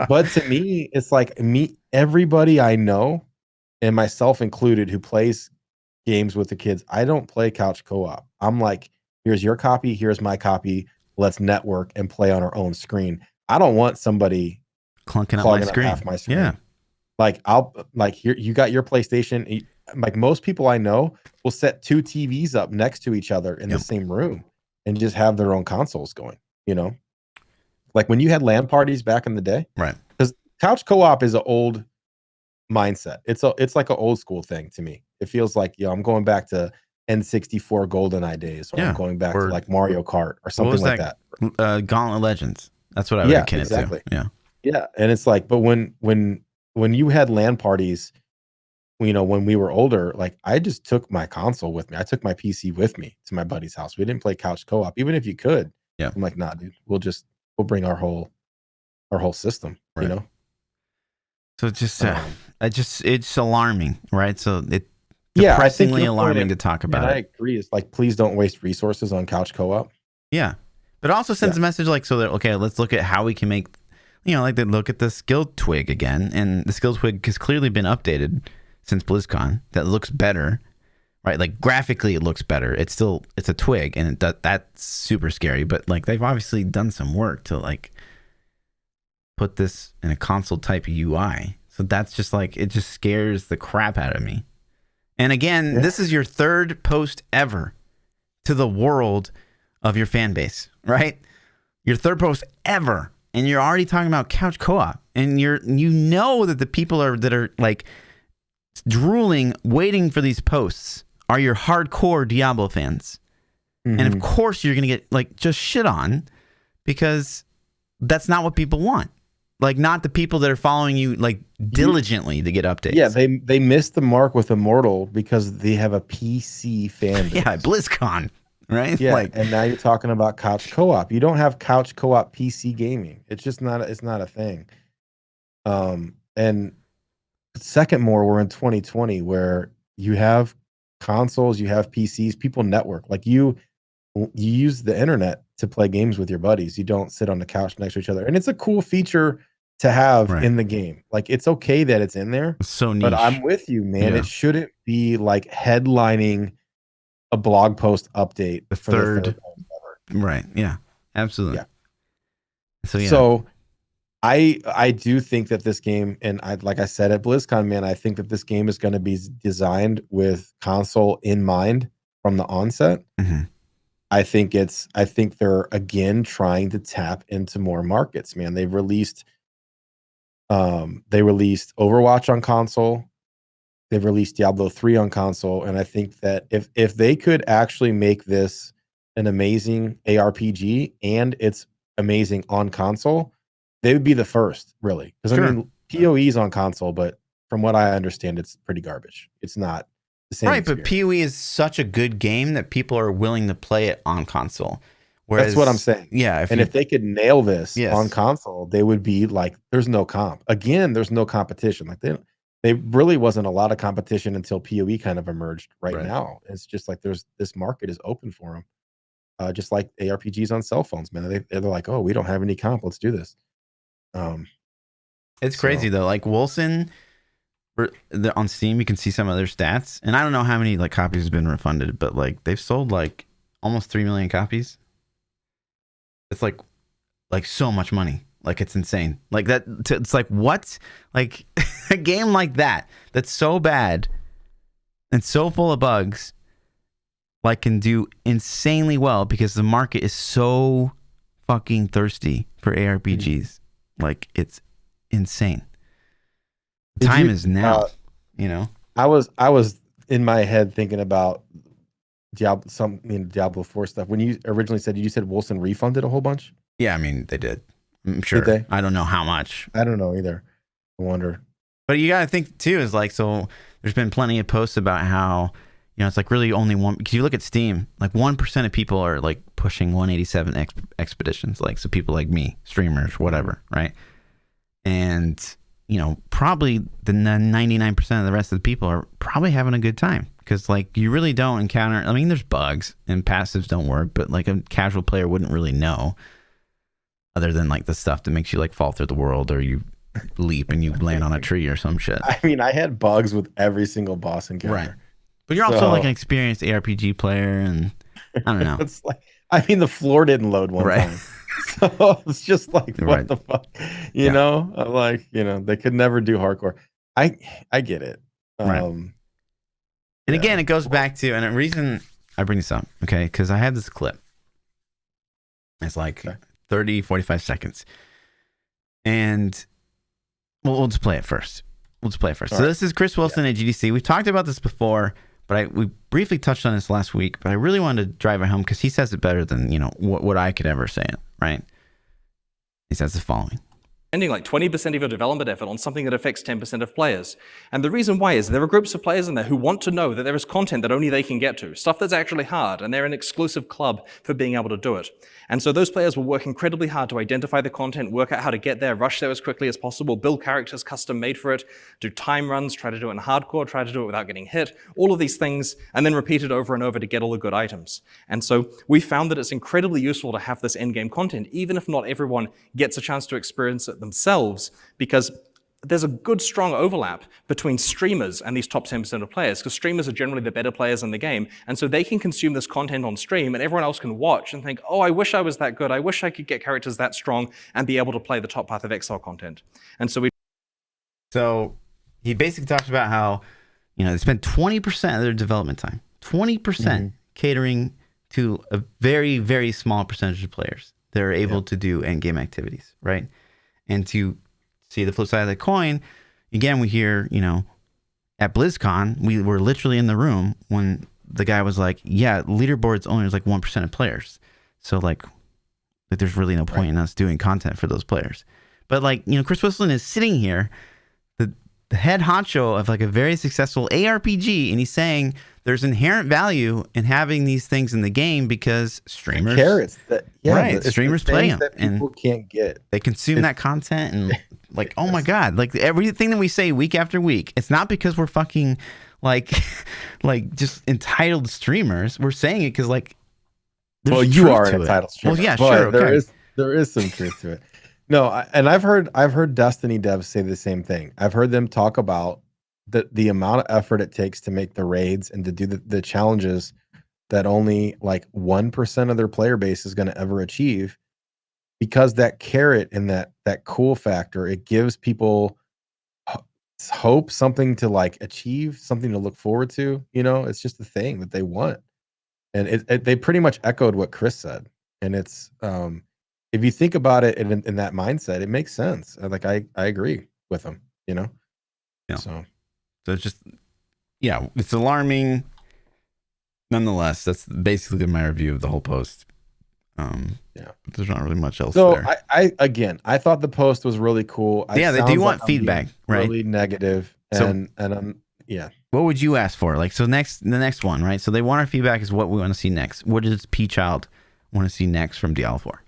But to me, it's like everybody I know, and myself included, who plays games with the kids, I don't play couch co-op. I'm like, here's your copy, here's my copy. Let's network and play on our own screen. I don't want somebody clunking clogging up up my half screen. my screen. Yeah. Like I'll like here you got your PlayStation. Like most people I know will set 2 TVs up next to each other in the same room and just have their own consoles going, you know? Like when you had LAN parties back in the day. Right. Because couch co-op is an old mindset. It's like an old school thing to me. It feels like, I'm going back to N64 GoldenEye days, or I'm going back to like Mario Kart or something like that. Gauntlet Legends. That's what I would akin it to. Yeah. Yeah. And it's like, but when you had LAN parties, when we were older, like I just took my console with me. I took my PC with me to my buddy's house. We didn't play couch co-op, even if you could. Yeah. I'm like, nah, dude, we'll bring our whole system, right. So it's alarming, right? So depressingly alarming to talk about. I agree. It's like, please don't waste resources on couch co-op. Yeah. But it also sends a message like, so that, okay, let's look at how we can make, like they look at the skill twig again. And the skill twig has clearly been updated since BlizzCon. That looks better, right? Like graphically it looks better. It's a twig, and that's super scary. But like they've obviously done some work to like put this in a console type UI. So that's just like, it just scares the crap out of me. And again, this is your third post ever to the world of your fan base, right? Your third post ever. And you're already talking about couch co-op. And you know that the people that are like drooling, waiting for these posts are your hardcore Diablo fans. Mm-hmm. And of course you're going to get like just shit on because that's not what people want. Like not the people that are following you like diligently to get updates. Yeah, they missed the mark with Immortal because they have a PC fan base. Yeah, BlizzCon, right? Yeah, and now you're talking about couch co-op. You don't have couch co-op PC gaming. It's just not a thing. And second more, we're in 2020 where you have consoles, you have PCs, people network. Like you use the internet to play games with your buddies. You don't sit on the couch next to each other. And it's a cool feature to have in the game. Like it's okay that it's in there. It's so niche. But I'm with you, man. Yeah. It shouldn't be like headlining a blog post update. The third right. Yeah. Absolutely. Yeah. So I do think that this game, and like I said at BlizzCon, man, I think that this game is going to be designed with console in mind from the onset. Mm-hmm. I think they're again trying to tap into more markets, man. They released Overwatch on console. They've released Diablo 3 on console. And I think that if they could actually make this an amazing ARPG and it's amazing on console, they would be the first, really. Because I mean, POE's on console, but from what I understand, it's pretty garbage. It's not the same experience. But POE is such a good game that people are willing to play it on console. Whereas, that's what I'm saying. Yeah. If they could nail this on console, they would be like, there's no comp. Again, there's no competition. Like they really wasn't a lot of competition until POE kind of emerged right now. It's just like this market is open for them. Just like ARPGs on cell phones, man. They're like, oh, we don't have any comp. Let's do this. It's crazy though. Like Wilson on Steam, you can see some of their stats, and I don't know how many like copies have been refunded, but like they've sold like almost 3 million copies. It's like so much money. Like it's insane. Like that. It's like what? Like a game like that's so bad and so full of bugs, like can do insanely well because the market is so fucking thirsty for ARPGs. Mm-hmm. Like it's insane. Time is now. I was in my head thinking about Diablo 4 stuff. When you originally said, you said Wilson refunded a whole bunch? Yeah, I mean they did. I'm sure. Did they? I don't know how much. I don't know either. I wonder. But you gotta think too is like, so there's been plenty of posts about how it's like really only one, because you look at Steam, like 1% of people are like pushing 187 expeditions, like so people like me, streamers, whatever, right? And probably the 99% of the rest of the people are probably having a good time because like you really don't encounter. I mean, there's bugs and passives don't work, but like a casual player wouldn't really know, other than like the stuff that makes you like fall through the world or you leap and you land on a tree or some shit. I mean, I had bugs with every single boss encounter. Right. But you're also like an experienced ARPG player, and I don't know. It's like, I mean, the floor didn't load one time. So it's just like, what the fuck? You know? Like, you know, they could never do hardcore. I get it. And again, it goes back to, and the reason I bring this up, okay, because I had this clip. It's like 30, 45 seconds. And we'll just play it first. So this is Chris Wilson at GDC. We've talked about this before, but we briefly touched on this last week, but I really wanted to drive it home because he says it better than, you know, what I could ever say it, right? He says the following. Spending like 20% of your development effort on something that affects 10% of players. And the reason why is there are groups of players in there who want to know that there is content that only they can get to, stuff that's actually hard, and they're an exclusive club for being able to do it. And so those players will work incredibly hard to identify the content, work out how to get there, rush there as quickly as possible, build characters custom made for it, do time runs, try to do it in hardcore, try to do it without getting hit, all of these things, and then repeat it over and over to get all the good items. And so we found that it's incredibly useful to have this endgame content, even if not everyone gets a chance to experience it themselves, because there's a good strong overlap between streamers and these top 10% of players, because streamers are generally the better players in the game, and so they can consume this content on stream, and everyone else can watch and think, oh, I wish I was that good, I wish I could get characters that strong and be able to play the top path of Exile content. And so he basically talks about how, you know, they spend 20% of their development time, 20% catering to a very, very small percentage of players that are able to do end-game activities, right? And to see the flip side of the coin, again, we hear, you know, at BlizzCon, we were literally in the room when the guy was like, yeah, leaderboards only is like 1% of players. So like there's really no point in us doing content for those players. But like, you know, Chris Wilson is sitting here, the head honcho of like a very successful ARPG, and he's saying there's inherent value in having these things in the game because streamers, streamers play them that people can't get. They consume that content, and like, oh my god, like everything that we say week after week, it's not because we're fucking like just entitled streamers. We're saying it because like, well, you are an entitled streamer. Well, yeah, sure, okay. There is some truth to it. No, and I've heard Destiny devs say the same thing. I've heard them talk about the amount of effort it takes to make the raids and to do the challenges that only like 1% of their player base is going to ever achieve, because that carrot and that cool factor, it gives people hope, something to like achieve, something to look forward to. You know, it's just the thing that they want, and they pretty much echoed what Chris said, and it's if you think about it in that mindset, it makes sense. Like I agree with them, you know? Yeah. So it's just, yeah, it's alarming. Nonetheless, that's basically my review of the whole post. There's not really much else there. I thought the post was really cool. They do want feedback, right? Really negative. And What would you ask for? Like, so the next one, right? So they want our feedback is what we want to see next. What does ThaPChild want to see next from Diablo 4?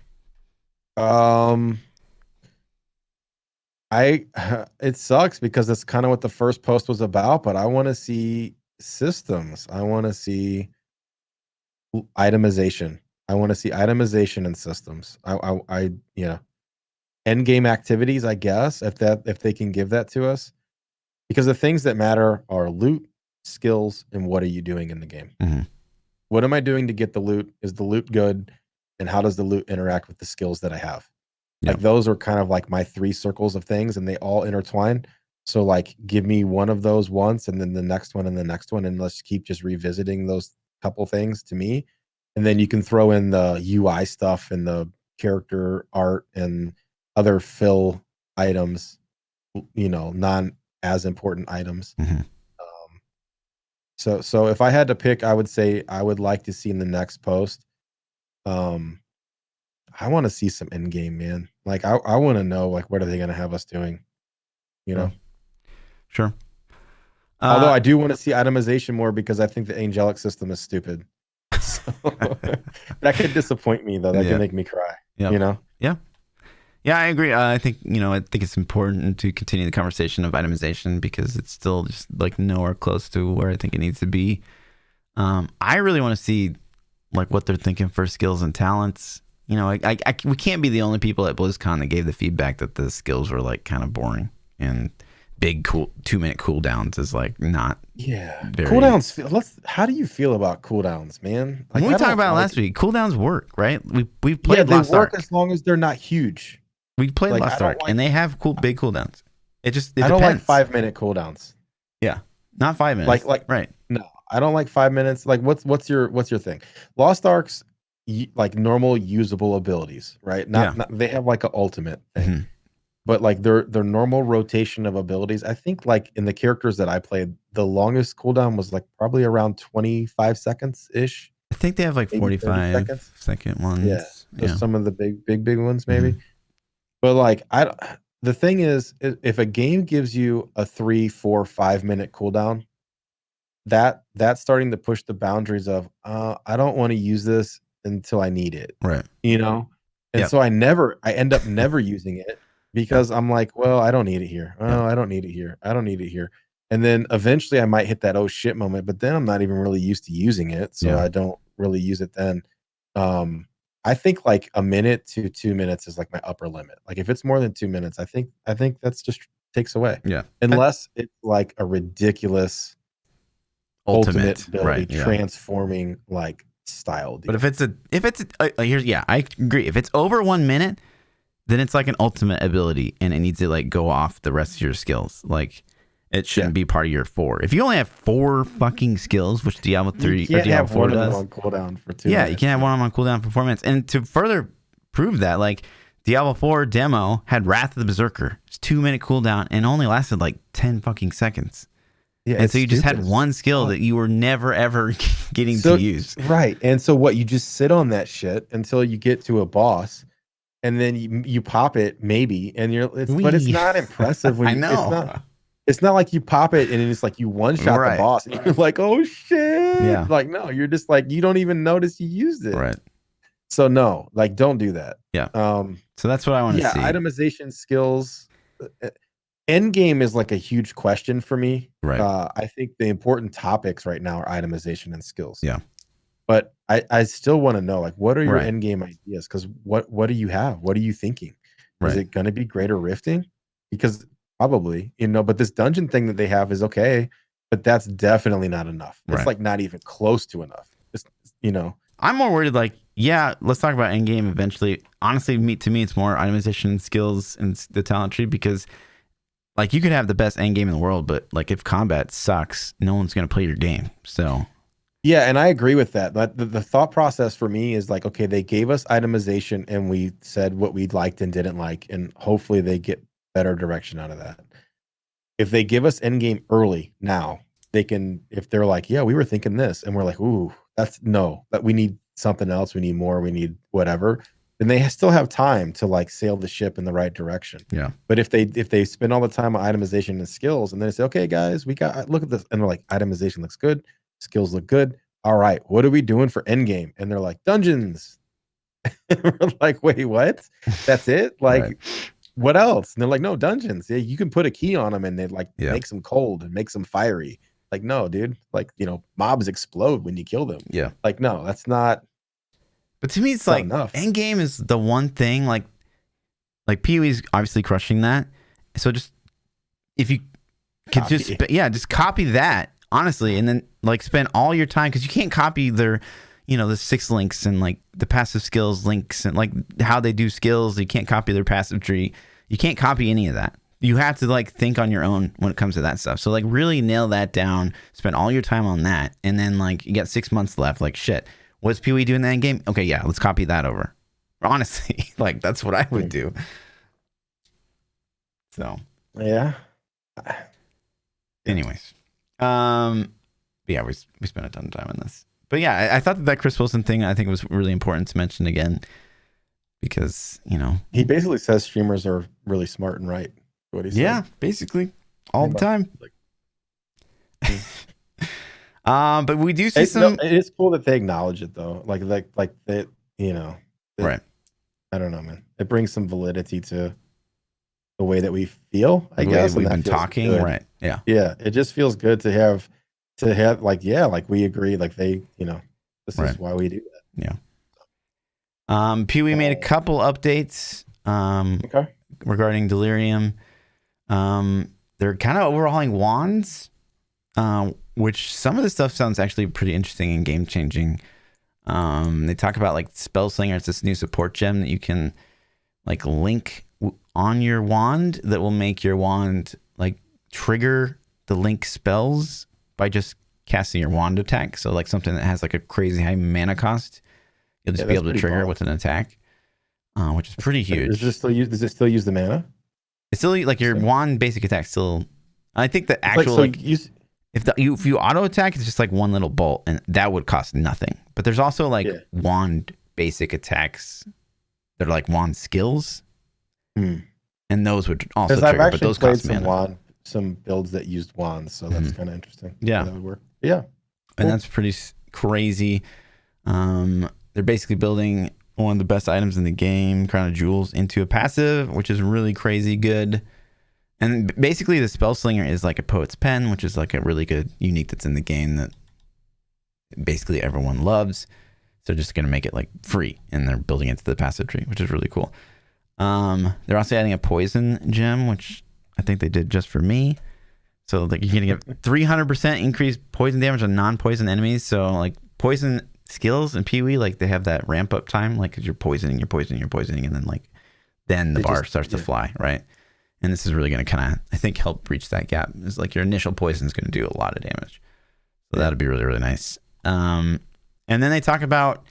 It sucks because that's kind of what the first post was about, but I want to see systems. I want to see itemization. I want to see itemization and systems. End game activities, I guess, if they can give that to us, because the things that matter are loot, skills, and what are you doing in the game? What am I doing to get the loot? Is the loot good? And how does the loot interact with the skills that I have? Like those are kind of like my 3 circles of things, and they all intertwine. So like, give me one of those once, and then the next one, and the next one, and let's keep just revisiting those couple things to me. And then you can throw in the UI stuff and the character art and other fill items, you know, non as important items. So if I had to pick, I would say I would like to see in the next post. I want to see some end game, man. Like I want to know, like, what are they going to have us doing? You know? Sure. Although I do want to see itemization more, because I think the angelic system is stupid. So, that could disappoint me, though. That could make me cry. You know? Yeah, I agree. I think it's important to continue the conversation of itemization, because it's still just like nowhere close to where I think it needs to be. I really want to see like what they're thinking for skills and talents. You know, we can't be the only people at BlizzCon that gave the feedback that the skills were like kind of boring and big 2-minute cooldowns is like not. Yeah, Very- cooldowns. How do you feel about cooldowns, man? When we I talked don't about it like last week, cooldowns work, right? We Yeah, played they Lost work Ark. as long as they're not huge. We played like, I Lost don't Ark, like- and they have big cooldowns. It I don't like depends. 5-minute cooldowns. Yeah, not 5 minutes. Like right. no, I don't like 5 minutes. Like what's your thing? Lost Ark's like normal usable abilities, right? Not they have like an ultimate thing. Mhm. But like their normal rotation of abilities, I think like in the characters that I played, the longest cooldown was like probably around 25 seconds ish. I think they have like Maybe 30 seconds. 45-second ones. Yeah. So some of the big ones maybe. Mhm. But like the thing is, if a game gives you a 3, 4, 5-minute cooldown, that's starting to push the boundaries of I don't want to use this until I need it. Right. You know? And Yep. so I end up never using it because I'm like, well, I don't need it here. Oh, Yep. I don't need it here. I don't need it here. And then eventually I might hit that oh shit moment, but then I'm not even really used to using it. So Yeah. I don't really use it then. I think like a minute to 2 minutes is like my upper limit. Like if it's more than 2 minutes, I think that's just takes away. Yeah. Unless it's like a ridiculous ultimate ability right. Yeah. transforming like style deal. But if it's here's I agree. If it's over 1 minute, then it's like an ultimate ability, and it needs to like go off the rest of your skills. Like it shouldn't be part of your 4. If you only have 4 fucking skills, which Diablo 3 you or can't Diablo have 4 one of them does, on cooldown for 2 yeah, minutes. you can have one on cooldown for 4 minutes. And to further prove that, like Diablo 4 demo had Wrath of the Berserker. It's 2-minute cooldown and only lasted like 10 fucking seconds. Yeah, And it's so you just had stupid. one skill that you were never ever getting to use. Right. And so what, you just sit on that shit until you get to a boss, and then you pop it maybe, and but it's not impressive when I know. it's not like you pop it and it's like you one shot Right. the boss and you're like, oh shit. Yeah. Like no, you're just like you don't even notice you used it. Right. So no, like don't do that. Yeah. So that's what I want to see. Itemization skills. End game is like a huge question for me. Right. I think the important topics right now are itemization and skills. Yeah. But I still want to know, like, what are your Right. end game ideas? Because what do you have? What are you thinking? Right. Is it going to be greater rifting? Because probably, but this dungeon thing that they have is okay, but that's definitely not enough. It's Right. like not even close to enough. It's, I'm more worried, like, yeah, let's talk about endgame eventually. Honestly, to me, it's more itemization and skills and the talent tree, because like you could have the best endgame in the world, but like if combat sucks, no one's going to play your game. So yeah, and I agree with that. But the thought process for me is like, okay, they gave us itemization and we said what we liked and didn't like, and hopefully they get better direction out of that. If they give us endgame early now, they can, if they're like, yeah, we were thinking this, and we're like, ooh, that we need something else, we need more, we need whatever, then they still have time to like sail the ship in the right direction. yeah, But if they spend all the time on itemization and skills, and then they say, okay, guys, look at this, and they're like, itemization looks good, skills look good. All right, what are we doing for endgame? And they're like, dungeons. We're like, wait, what? That's it? Like, Right. what else? And they're like, no, dungeons. Yeah, you can put a key on them and they like Yeah. make them cold and make them fiery. Like, no, dude. Like, mobs explode when you kill them. yeah. Like, no, that's not. But to me, it's not like enough. endgame is the one thing. Like PoE's obviously crushing that. So just if you could Copy. just copy that, honestly, and then like spend all your time, because you can't copy their, the 6 links and like the passive skills links and like how they do skills. You can't copy their passive tree. You can't copy any of that. You have to like think on your own when it comes to that stuff. So like really nail that down, spend all your time on that, and then like you got 6 months left. Like shit, what's PoE doing in that game? Okay, yeah, let's copy that over. Honestly, like that's what I would do. So, Yeah. anyways, yeah, we spent a ton of time on this, but yeah, I thought that Chris Wilson thing, I think, was really important to mention again, because He basically says streamers are really smart and right. What he said. yeah, basically all the time. But we do see It is cool that they acknowledge it though. Like that, right. I don't know, man. It brings some validity to the way that we feel, I The way guess. we've and been that feels talking, good. right? Yeah, Yeah, it just feels good to have like, yeah, like we agree, like they, this Right. is why we do that. yeah. PoE made a couple updates Okay. regarding Delirium. they're kind of overhauling wands, which some of the stuff sounds actually pretty interesting and game changing. They talk about like Spell Slinger. It's this new support gem that you can like link on your wand that will make your wand like trigger the link spells by just casting your wand attack. So like something that has like a crazy high mana cost, you'll just be able to trigger with an attack, which is pretty huge. Does it still use the mana? It's still like your wand basic attack still. I think the actual if you auto attack, it's just like one little bolt, and that would cost nothing. But there's also like wand basic attacks that are like wand skills, and those would also trigger. But those cost mana. Some builds that used wands, so that's kind of interesting. Yeah, that would work. Yeah, cool. And that's pretty crazy. They're basically building one of the best items in the game, Crown of Jewels, into a passive, which is really crazy good. And basically, the Spell Slinger is like a Poet's Pen, which is like a really good unique that's in the game that basically everyone loves. So just going to make it like free, and they're building it to the passive tree, which is really cool. They're also adding a poison gem, which I think they did just for me. So like you're going to get 300% increased poison damage on non-poison enemies. So like poison skills in PoE, like they have that ramp up time, like you're poisoning, and then the bar starts to fly, right? And this is really going to kind of, I think, help breach that gap. It's like your initial poison is going to do a lot of damage. So that'd be really, really nice. And then they talk about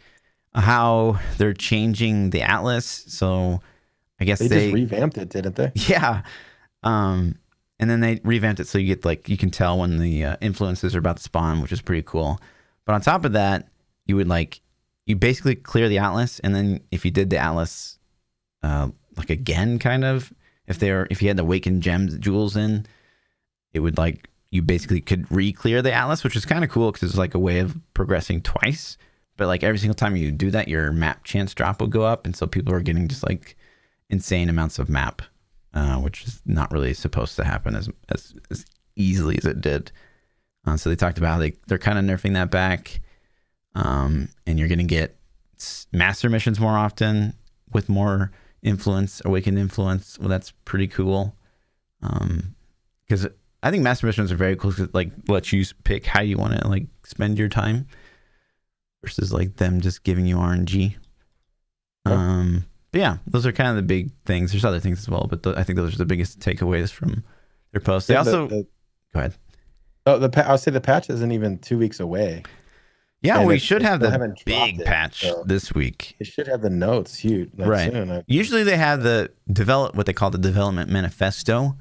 how they're changing the Atlas. So I guess they just revamped it, didn't they? Yeah. And then they revamped it so you get like, you can tell when the influences are about to spawn, which is pretty cool. But on top of that, you would you basically clear the Atlas. And then if you did the Atlas like again, kind of, if you had the Awakened Gems jewels in, it would like, you basically could re-clear the Atlas, which is kind of cool because it's like a way of progressing twice. But like every single time you do that, your map chance drop will go up. And so people are getting just like insane amounts of map, which is not really supposed to happen as easily as it did. So they talked about how they're kind of nerfing that back. And you're going to get master missions more often with more influence, awakened influence. Well, that's pretty cool. Because I think master missions are very cool because it like lets you pick how you want to like spend your time versus like them just giving you RNG. But yeah, those are kind of the big things. There's other things as well, but I think those are the biggest takeaways from their posts. They also go ahead. Oh, I'll say the patch isn't even 2 weeks away. Yeah, and we should have the big patch this week. They should have the notes huge. Right. Soon. Usually they have what they call the development manifesto,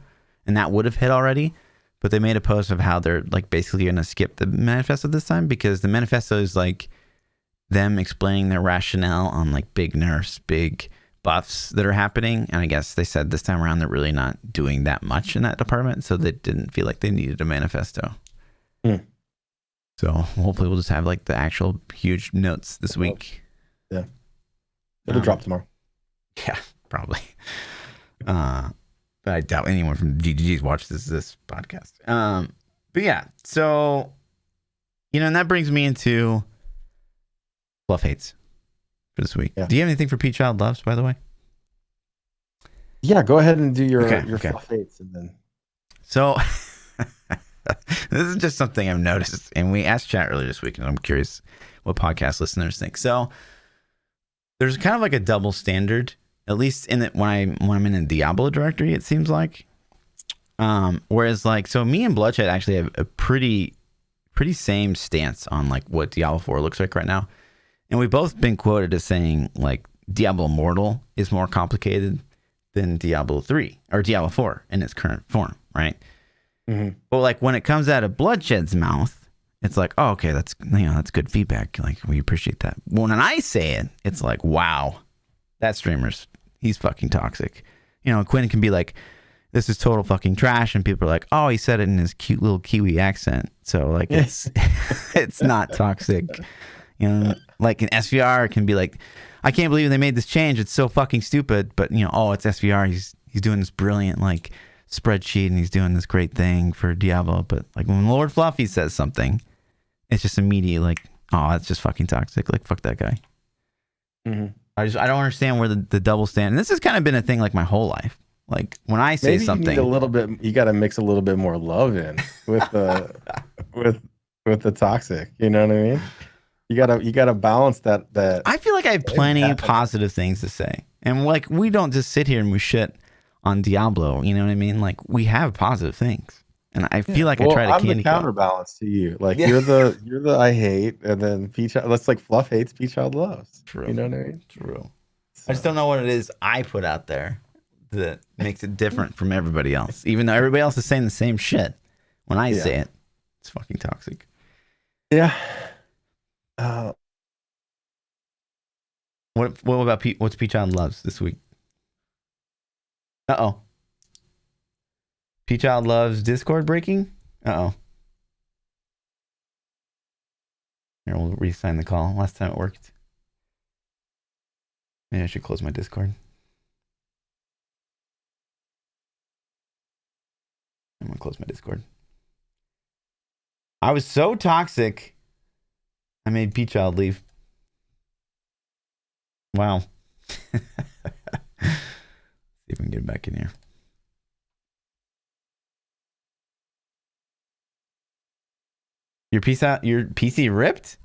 and that would have hit already. But they made a post of how they're like basically going to skip the manifesto this time because the manifesto is like them explaining their rationale on like big nerfs, big buffs that are happening. And I guess they said this time around they're really not doing that much in that department, so they didn't feel like they needed a manifesto. So hopefully we'll just have like the actual huge notes this week. Yeah. It'll drop tomorrow. Yeah, probably. But I doubt anyone from GGG's watches this podcast. But yeah, so, and that brings me into Fluff Hates for this week. Yeah. Do you have anything for ThaPChild Loves, by the way? Yeah, go ahead and do your Fluff Hates. And then. So... This is just something I've noticed, and we asked chat earlier this week, and I'm curious what podcast listeners think. So there's kind of like a double standard, at least in it when I'm in a Diablo directory, it seems like. Whereas like, so me and Bloodshed actually have a pretty same stance on like what Diablo 4 looks like right now, and we've both been quoted as saying like Diablo Immortal is more complicated than Diablo 3 or Diablo 4 in its current form, right? Mm-hmm. But like when it comes out of Bloodshed's mouth, it's like, oh, okay, that's good feedback. Like we appreciate that. When I say it, it's like, wow, that streamer's he's fucking toxic. Quinn can be like, this is total fucking trash, and people are like, oh, he said it in his cute little Kiwi accent, so like it's it's not toxic. Like an SVR can be like, I can't believe they made this change. It's so fucking stupid. But oh, it's SVR. He's doing this brilliant like spreadsheet and he's doing this great thing for Diablo. But like when Lord Fluffy says something, it's just immediate like, oh, that's just fucking toxic. Like fuck that guy. Mm-hmm. I don't understand where the double stand. And this has kind of been a thing like my whole life. Like when I say Maybe something, you need a little bit. You got to mix a little bit more love in with the with the toxic. You know what I mean? You gotta balance that. I feel like I have plenty of positive things to say, and like we don't just sit here and we shit on Diablo. You know what I mean? Like we have positive things, and I feel like I try to I'm candy the coat. counterbalance to you. Like you're the I hate, and then That's like Fluff hates, PChild loves. True. You know what I mean? True. So. I just don't know what it is I put out there that makes it different from everybody else. Even though everybody else is saying the same shit, when I say it, it's fucking toxic. Yeah. What about what's PChild loves this week? Uh-oh. PChild loves Discord breaking? Uh-oh. Here, we'll re-sign the call. Last time it worked. Maybe I should close my Discord. I'm gonna close my Discord. I was so toxic, I made PChild leave. Wow. See if we can get him back in here. Your PC ripped?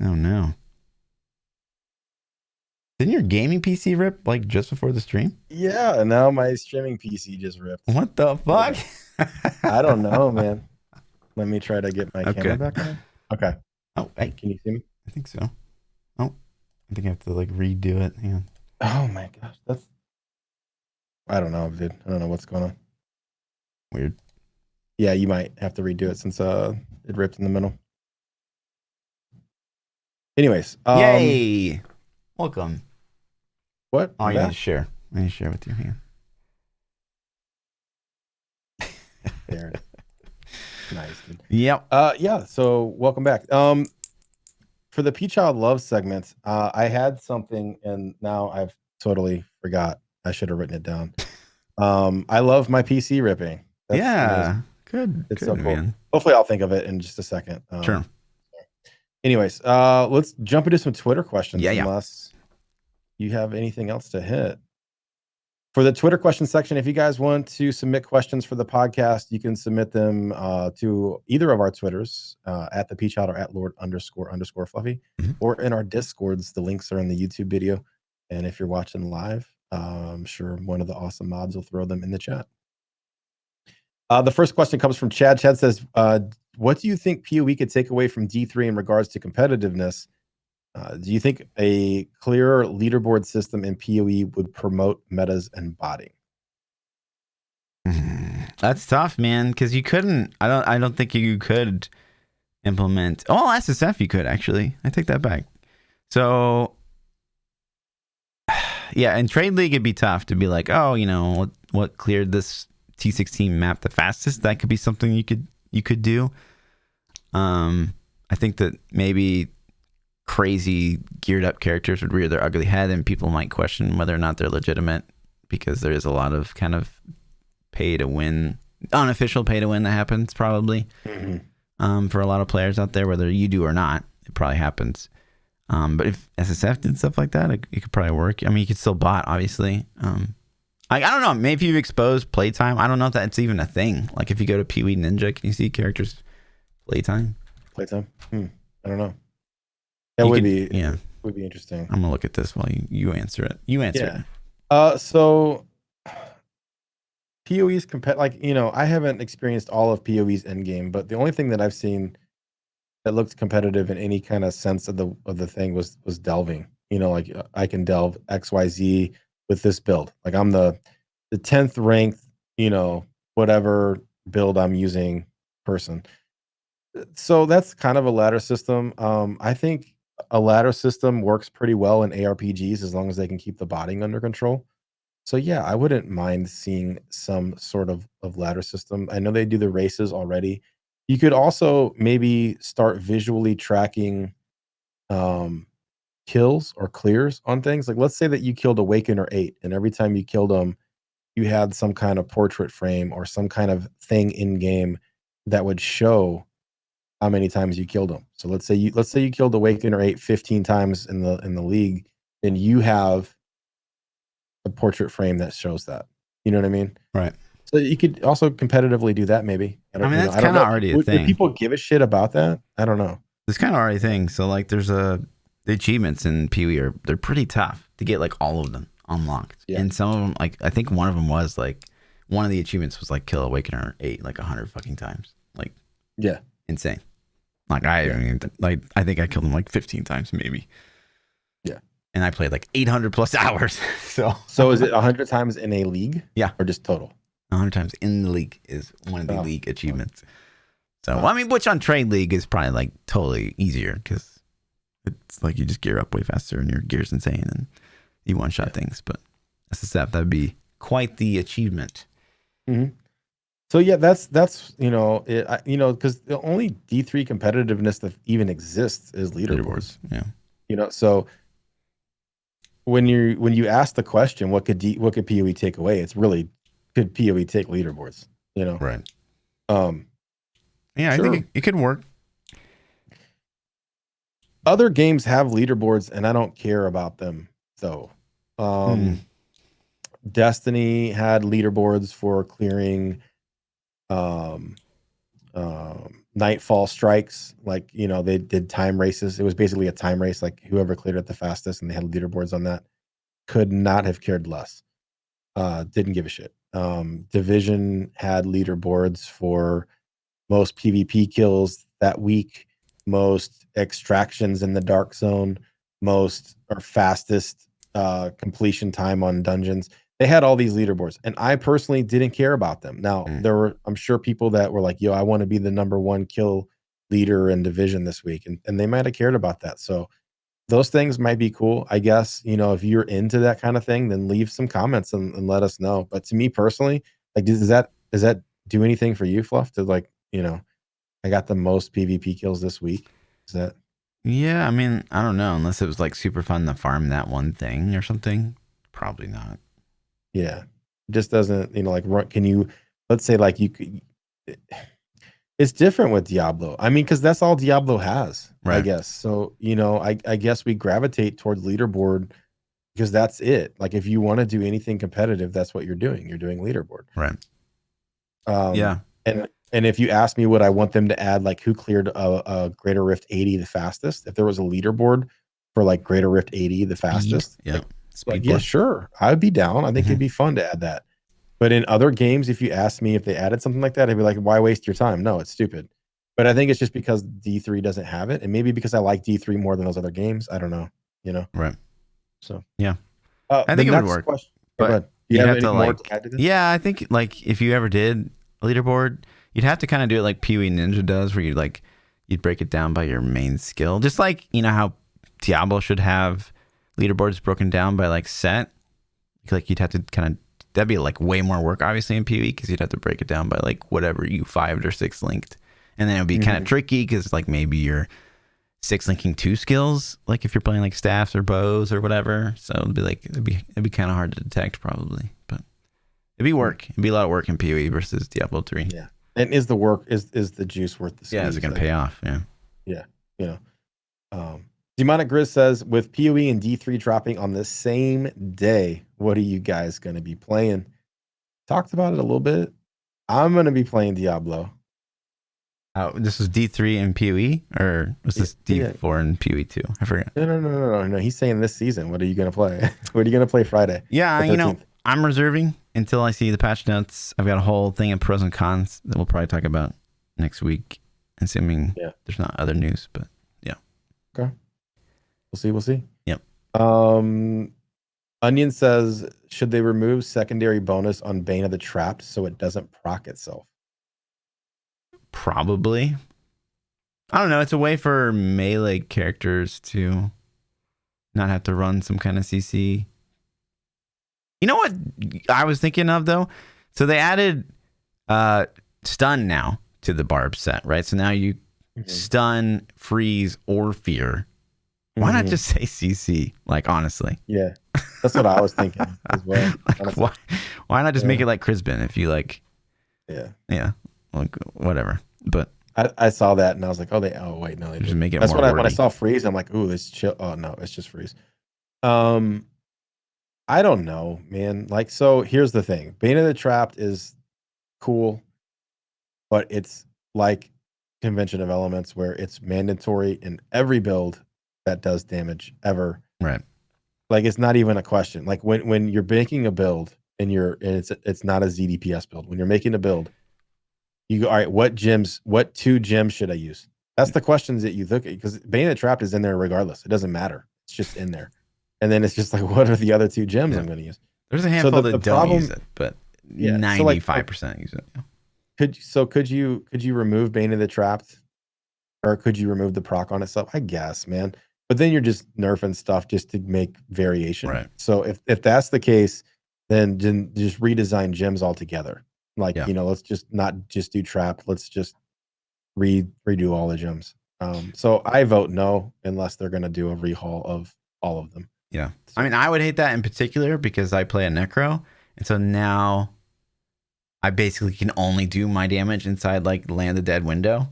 Oh no. Didn't your gaming PC rip like just before the stream? Yeah, and now my streaming PC just ripped. What the fuck? I don't know, man. Let me try to get my camera back on. Okay. Oh, hey. Can you see me? I think so. Oh, I think I have to like redo it. Hang on. Oh my gosh, I don't know, dude. I don't know what's going on. Weird. Yeah, you might have to redo it since it ripped in the middle. Anyways, yay! Welcome. What? Oh, you need to share. I need to share with you. Hang on. There. Nice, dude. Yep. Yeah. So welcome back. For the PChild Love segment, I had something, and now I've totally forgot. I should have written it down. I love my PC ripping. That's amazing. Good. It's good, so cool. Man. Hopefully, I'll think of it in just a second. Sure. Anyways, let's jump into some Twitter questions. Yeah. Unless you have anything else to hit. For the Twitter question section, if you guys want to submit questions for the podcast, you can submit them to either of our Twitters, at ThaPChild or at Lord__Fluffy, or in our Discords. The links are in the YouTube video. And if you're watching live, I'm sure one of the awesome mods will throw them in the chat. The first question comes from Chad. Chad says, what do you think POE could take away from D3 in regards to competitiveness? Do you think a clearer leaderboard system in POE would promote metas and botting? That's tough, man, because you couldn't. I don't think you could implement. Oh, SSF you could actually. I take that back. So yeah, in Trade League it'd be tough to be like, oh, you know, what cleared this T16 map the fastest? That could be something you could do. I think that maybe crazy geared up characters would rear their ugly head, and people might question whether or not they're legitimate, because there is a lot of kind of pay to win, unofficial pay to win that happens probably. For a lot of players out there, whether you do or not, it probably happens. But if SSF did stuff like that, it could probably work. I mean, you could still bot, obviously. I don't know. Maybe you've exposed playtime. I don't know if that's even a thing. Like if you go to PoE Ninja, can you see characters playtime? Playtime? I don't know. That would be interesting. I'm gonna look at this while you answer it. You answer it. So PoE's I haven't experienced all of PoE's endgame, but the only thing that I've seen that looked competitive in any kind of sense of the thing was delving. Like I can delve XYZ with this build. Like I'm the 10th ranked, whatever build I'm using person. So that's kind of a ladder system. I think a ladder system works pretty well in ARPGs as long as they can keep the botting under control. So yeah, I wouldn't mind seeing some sort of ladder system. I know they do the races already. You could also maybe start visually tracking kills or clears on things. Like let's say that you killed Awaken or 8, and every time you killed them, you had some kind of portrait frame or some kind of thing in game that would show how many times you killed them. So let's say you killed Awakener 8 15 times in the league, then you have a portrait frame that shows that. You know what I mean? Right. So you could also competitively do that, maybe. I mean, that's I don't kind of know. already a Would thing. people give a shit about that? I don't know. It's kind of already a thing. So like, there's the achievements in PoE they're pretty tough to get, like all of them unlocked. Yeah. And some of them, like I think one of them was like one of the achievements was like kill Awakener 8 like 100 fucking times. Like, yeah, insane. Like I think I killed him like 15 times maybe. Yeah. And I played like 800 plus hours. So is it 100 times in a league? Yeah. Or just total? 100 times in the league is one of the league achievements. So, I mean, which on Trade League is probably like totally easier because it's like you just gear up way faster and your gear's insane and you one-shot things. But SSF, that'd be quite the achievement. Mm-hmm. So yeah, that's because the only D3 competitiveness that even exists is leaderboards. Yeah. So when you ask the question, what could PoE take away? It's really, could PoE take leaderboards? Right. Yeah, sure. I think it could work. Other games have leaderboards, and I don't care about them though. Destiny had leaderboards for clearing nightfall strikes. Like, they did time races. It was basically a time race, like whoever cleared it the fastest, and they had leaderboards on that. Could not have cared less. Didn't give a shit. Division had leaderboards for most PvP kills that week, most extractions in the dark zone, most or fastest completion time on dungeons. They had all these leaderboards, and I personally didn't care about them. Now, there were, I'm sure, people that were like, yo, I want to be the #1 kill leader in Division this week, and they might have cared about that. So those things might be cool, I guess. If you're into that kind of thing, then leave some comments and let us know. But to me personally, like, does that do anything for you, Fluff? To like, I got the most PvP kills this week. Is that? Yeah, I mean, I don't know, unless it was like super fun to farm that one thing or something. Probably not. Yeah, it just doesn't. Can you? Let's say like you could. It's different with Diablo. I mean, because that's all Diablo has, right. I guess. So, I guess we gravitate towards leaderboard because that's it. Like, if you want to do anything competitive, that's what you're doing. You're doing leaderboard. Right. Yeah. And if you ask me what I want them to add, like who cleared a Greater Rift 80 the fastest, if there was a leaderboard for like Greater Rift 80 the fastest, yeah, yeah, sure, I'd be down. I think it'd be fun to add that. But in other games, if you asked me if they added something like that, I'd be like, why waste your time? No, it's stupid. But I think it's just because D3 doesn't have it. And maybe because I like D3 more than those other games. I don't know. Right. So, yeah. I think it would work. Question, but do you have any more to add to this? Yeah, I think like if you ever did a leaderboard, you'd have to kind of do it like PoE Ninja does, where you'd break it down by your main skill. Just like, how Diablo should have leaderboards broken down by like set. Like you'd have to kind of, that'd be like way more work obviously in PoE because you'd have to break it down by like whatever you 5'd or 6 linked, and then it would be kind of tricky because like maybe you're 6 linking 2 skills, like if you're playing like staffs or bows or whatever. So it'd be kind of hard to detect probably, but it'd be a lot of work in PoE versus Diablo 3. Yeah. And is the work is the juice worth the squeeze? Yeah, is it gonna pay off? Yeah. Demonic Grizz says, with PoE and D3 dropping on the same day, what are you guys going to be playing? Talked about it a little bit. I'm going to be playing Diablo. This was D3 and PoE, or was this D4 and PoE too? I forgot. No. He's saying this season. What are you going to play? What are you going to play Friday? Yeah, I'm reserving until I see the patch notes. I've got a whole thing of pros and cons that we'll probably talk about next week, assuming there's not other news. But yeah. Okay. We'll see. Yep. Onion says, should they remove secondary bonus on Bane of the Trapped so it doesn't proc itself? Probably. I don't know. It's a way for melee characters to not have to run some kind of CC. You know what I was thinking of though? So they added stun now to the barb set, right? So now you stun, freeze, or fear. Why not just say CC? Like, honestly. Yeah. That's what I was thinking as well. Like, why not just make it like Crisbin if you like? Yeah. Yeah. Like, whatever. But I saw that and I was like, oh wait, no, they Just didn't. make it That's more when I wordy. saw freeze. I'm like, ooh, it's chill. Oh no, it's just freeze. I don't know, man. Like, so here's the thing: Bane of the Trapped is cool, but it's like Convention of Elements, where it's mandatory in every build that does damage ever. Right. Like, it's not even a question. Like when you're making a build and it's not a ZDPS build. When you're making a build, you go, all right, what 2 gems should I use? That's the questions that you look at, because Bane of the Trapped is in there regardless. It doesn't matter. It's just in there. And then it's just like, what are the other 2 gems Yeah. I'm going to use? There's a handful the that don't problem, use it, but yeah. So like, 95% use it. Yeah. could you remove Bane of the Trapped, or could you remove the proc on itself? I guess, man. But then you're just nerfing stuff just to make variation. Right. So if that's the case, then just redesign gems altogether. Like, Yeah. let's just not just do trap. Let's just redo all the gems. So I vote no, unless they're going to do a rehaul of all of them. Yeah. So, I mean, I would hate that in particular because I play a Necro. And so now I basically can only do my damage inside like Land of the Dead window.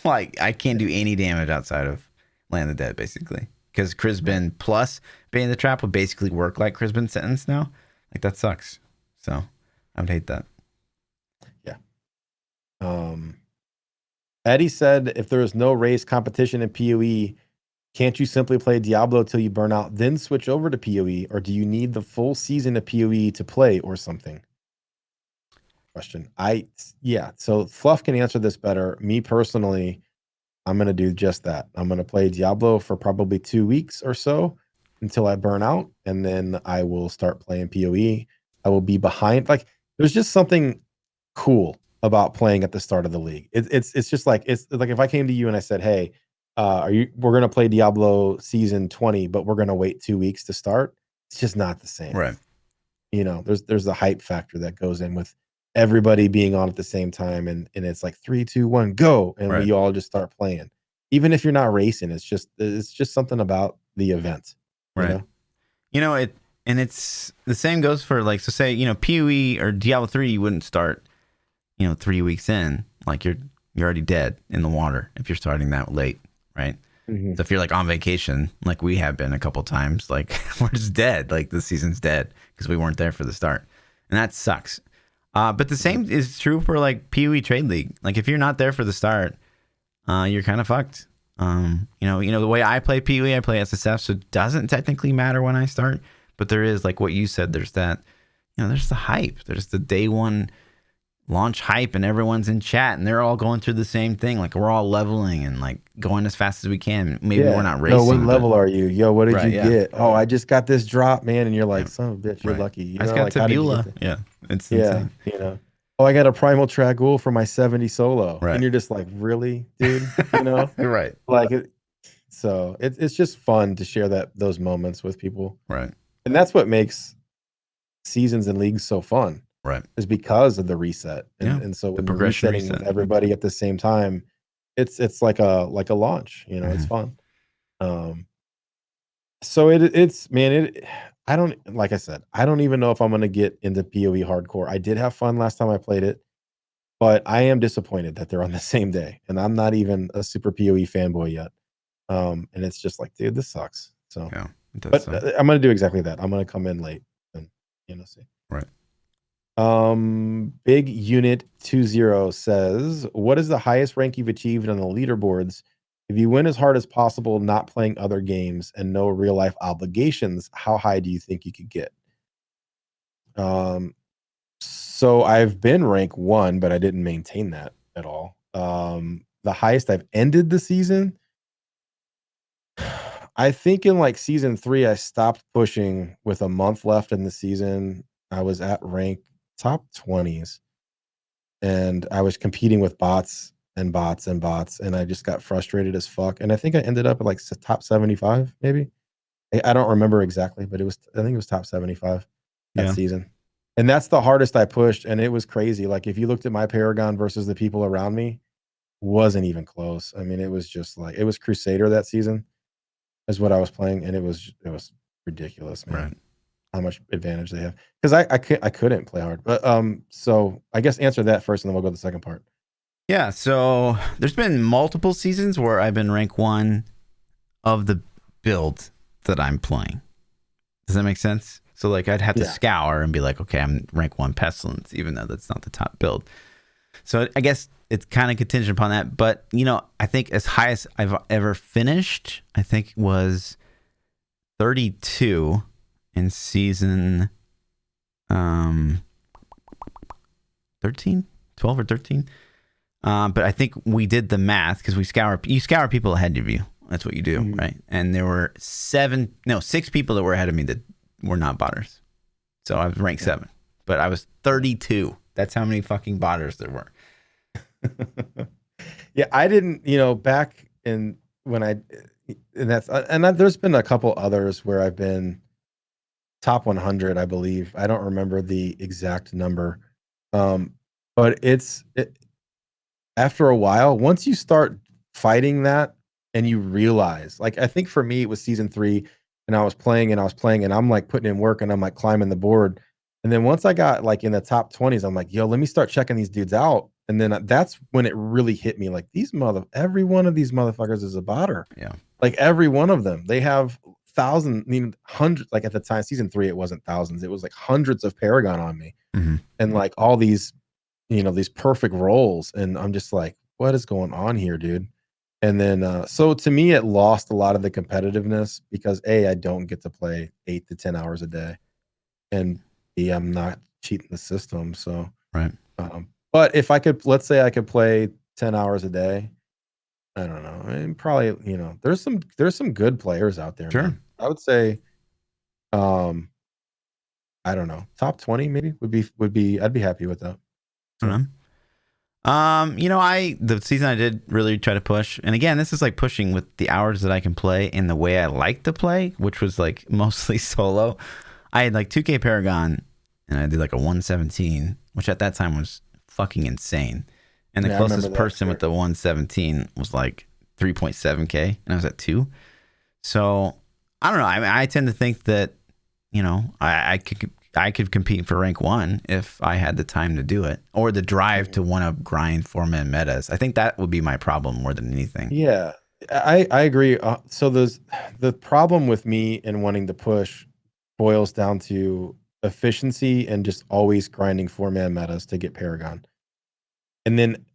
Like, I can't do any damage outside of Land of the Dead, basically. Because Crisbin plus Bane of the Trap would basically work like Crisbin Sentence now. Like, that sucks. So I would hate that. yeah. Eddie said, if there is no race competition in PoE, can't you simply play Diablo till you burn out, then switch over to PoE? Or do you need the full season of PoE to play or something? Question. So Fluff can answer this better. Me personally, I'm going to do just that. I'm going to play Diablo for probably 2 weeks or so until I burn out, and then I will start playing PoE. I will be behind. Like, there's just something cool about playing at the start of the league. It's just like, it's like if I came to you and I said, hey, we're going to play Diablo season 20, but we're going to wait 2 weeks to start. It's just not the same. Right. There's the hype factor that goes in with everybody being on at the same time, and it's like 3, 2, 1, go, and we all just start playing. Even if you're not racing, it's just something about the event. Right. It's the same goes for, like, so say, PoE or Diablo 3, you wouldn't start, 3 weeks in. Like, you're already dead in the water if you're starting that late, right? Mm-hmm. So if you're like on vacation, like we have been a couple times, like we're just dead. Like the season's dead because we weren't there for the start, and that sucks. But the same is true for like PoE Trade League. Like if you're not there for the start, you're kind of fucked. The way I play PoE, I play SSF, so it doesn't technically matter when I start. But there is, like what you said, there's that, there's the hype. There's the day one launch hype, and everyone's in chat, and they're all going through the same thing. Like we're all leveling and like going as fast as we can. Maybe we're not racing. What level are you? Yo, what did you get? Yeah. Oh, I just got this drop, man. And you're like, son of a bitch, you're lucky. I just got Tabula. Yeah, it's insane. Oh, I got a primal Tragul for my 70 solo. Right. And you're just like, really, dude? Right. Like so it's just fun to share those moments with people. Right. And that's what makes seasons and leagues so fun. Right. Is because of the reset. And so when you're resetting with everybody at the same time, it's like a launch, it's fun. So I don't, like I said, I don't even know if I'm going to get into PoE hardcore. I did have fun last time I played it, but I am disappointed that they're on the same day, and I'm not even a super PoE fanboy yet. And it's just like, dude, this sucks. So yeah, but I'm going to do exactly that. I'm going to come in late and see. Right. Big Unit 20 says, what is the highest rank you've achieved on the leaderboards? If you win as hard as possible, not playing other games and no real life obligations, how high do you think you could get? So I've been rank 1, but I didn't maintain that at all. The highest I've ended the season, I think in like season 3, I stopped pushing with a month left in the season. I was at rank top 20s, and I was competing with bots, and I just got frustrated as fuck. And I think I ended up at like top 75, maybe. I don't remember exactly, but I think it was top 75 that season. And that's the hardest I pushed, and it was crazy. Like if you looked at my Paragon versus the people around me, wasn't even close. I mean, it was just like, it was Crusader that season is what I was playing, and it was ridiculous, man. Right. How much advantage they have, because I couldn't play hard. But so I guess answer that first, and then we'll go to the second part. Yeah, so there's been multiple seasons where I've been rank 1 of the build that I'm playing. Does that make sense? So like I'd have to scour and be like, okay, I'm rank 1 pestilence, even though that's not the top build. So I guess it's kind of contingent upon that. But I think as high as I've ever finished, I think was 32 in season 13, 12 or 13. But I think we did the math because you scour people ahead of you. That's what you do, right? And there were 6 people that were ahead of me that were not botters. So I was ranked 7, but I was 32. That's how many fucking botters there were. Yeah, I didn't, back in when there's been a couple others where I've been top 100, I believe. I don't remember the exact number. But after a while, once you start fighting that and you realize, like, I think for me, it was season 3 and I was playing and I'm like putting in work and I'm like climbing the board. And then once I got like in the top 20s, I'm like, yo, let me start checking these dudes out. And then that's when it really hit me. Like every one of these motherfuckers is a botter. Yeah. Like every one of them, they have hundreds, like at the time, season 3, it wasn't thousands. It was like hundreds of Paragon on me. Mm-hmm. And like all these, these perfect rolls. And I'm just like, what is going on here, dude? And then, so to me, it lost a lot of the competitiveness because I don't get to play 8 to 10 hours a day. And B, I'm not cheating the system. So, right. But if I could, let's say I could play 10 hours a day, I don't know. I mean, probably, there's some good players out there. Sure. Man. I would say, I don't know, top 20 maybe would be, I'd be happy with that. So. The season I did really try to push, and again, this is like pushing with the hours that I can play in the way I like to play, which was like mostly solo. I had like 2K Paragon, and I did like a 117, which at that time was fucking insane. And the closest person with the 117 was like 3.7K, and I was at 2. So I don't know. I mean, I tend to think that I could compete for rank 1 if I had the time to do it, or the drive to want to grind 4-man metas. I think that would be my problem more than anything. Yeah, I agree. So the problem with me in wanting to push boils down to efficiency and just always grinding 4-man metas to get Paragon, and then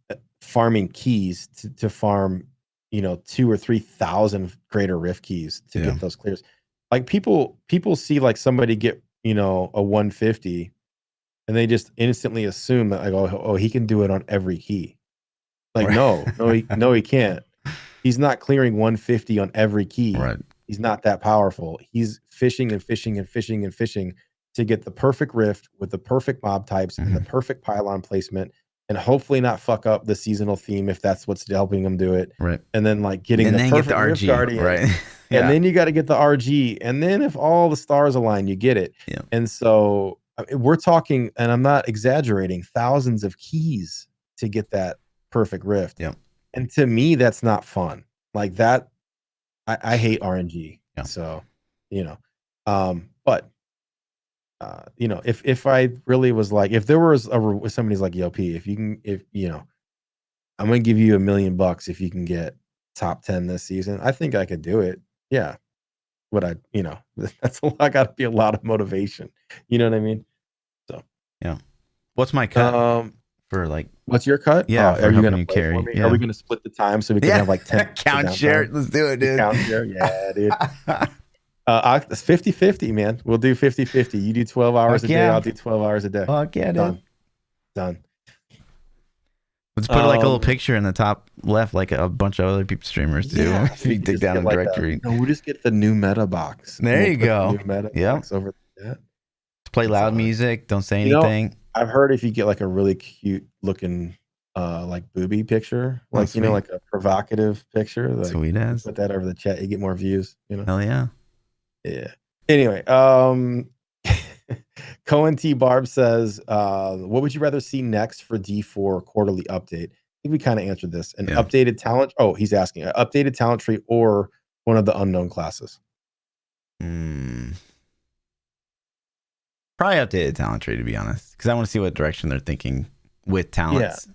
farming keys to farm 2,000 or 3,000 greater rift keys to get those clears. Like people see like somebody get a 150 and they just instantly assume that like, oh, he can do it on every key. Like, right. no, he can't. He's not clearing 150 on every key. Right. He's not that powerful. He's fishing and fishing and fishing and fishing to get the perfect rift with the perfect mob types and the perfect pylon placement, and hopefully not fuck up the seasonal theme if that's what's helping him do it. Right. And then like getting the perfect rift guardian. Right. And then you got to get the RG. And then if all the stars align, you get it. Yeah. And so we're talking, and I'm not exaggerating, thousands of keys to get that perfect rift. Yeah. And to me, that's not fun. Like that, I hate RNG. Yeah. So, but if I really was like, if there was somebody's like, yo, P, I'm going to give you $1 million if you can get top 10 this season, I think I could do it. Yeah. But I got to be a lot of motivation. You know what I mean? So, yeah. What's my cut for like? What's your cut? Yeah. Are you going to carry? Yeah. Are we going to split the time so we can have like 10 count share? Let's do it, dude. Count share. Yeah, dude. It's 50-50, man. We'll do 50-50. You do 12 hours a day. I'll do 12 hours a day. Fuck yeah, dude. Done. Let's put like a little picture in the top left, like a bunch of other people streamers do. Yeah, if you dig down in the directory. No, we'll just get the new meta box. There you go. New meta box over that. Play loud music. Don't say anything. I've heard if you get like a really cute looking like booby picture, like like a provocative picture, like sweet ass. Put that over the chat, you get more views. Hell yeah. Yeah. Anyway, Cohen T. Barb says, what would you rather see next for D4 quarterly update? I think we kind of answered this. An updated talent. Oh, he's asking an updated talent tree or one of the unknown classes. Probably updated talent tree, to be honest, because I want to see what direction they're thinking with talents.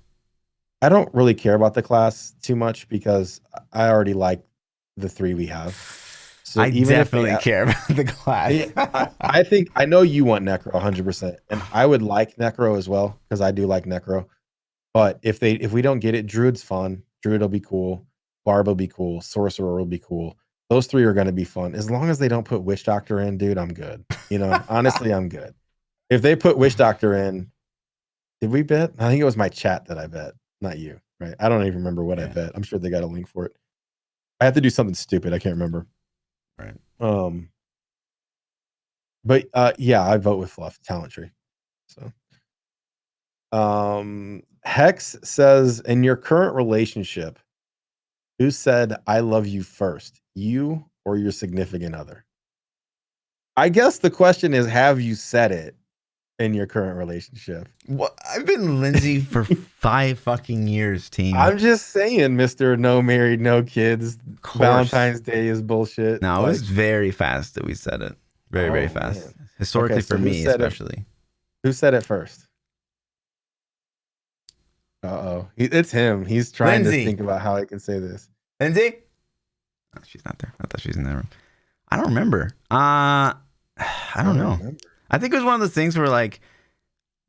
I don't really care about the class too much because I already like the 3 we have. So I even if they definitely care about the class. I think I know you want Necro 100%, and I would like Necro as well because I do like Necro. But if we don't get it, Druid's fun. Druid will be cool. Barb will be cool. Sorcerer will be cool. Those 3 are going to be fun. As long as they don't put Witch Doctor in, dude, I'm good. You know, honestly, I'm good. If they put Witch Doctor in, did we bet? I think it was my chat that I bet, not you, right? I don't even remember what I bet. I'm sure they got a link for it. I have to do something stupid. I can't remember. Right. But yeah, I vote with Fluff Talent Tree. So Hex says, in your current relationship, who said I love you first? You or your significant other? I guess the question is, have you said it in your current relationship? Well, I've been Lindsay for 5 fucking years, team. I'm just saying, Mr. No married, no kids. Valentine's Day is bullshit. No, it was very fast that we said it. Very, very fast. Man. Historically, Okay, so for me, especially. Who said it first? Uh-oh. It's him. He's trying Lindsay. to think about how I can say this. Lindsay? Oh, she's not there. I thought she's in the room. I don't remember. I don't know. I think it was one of those things where like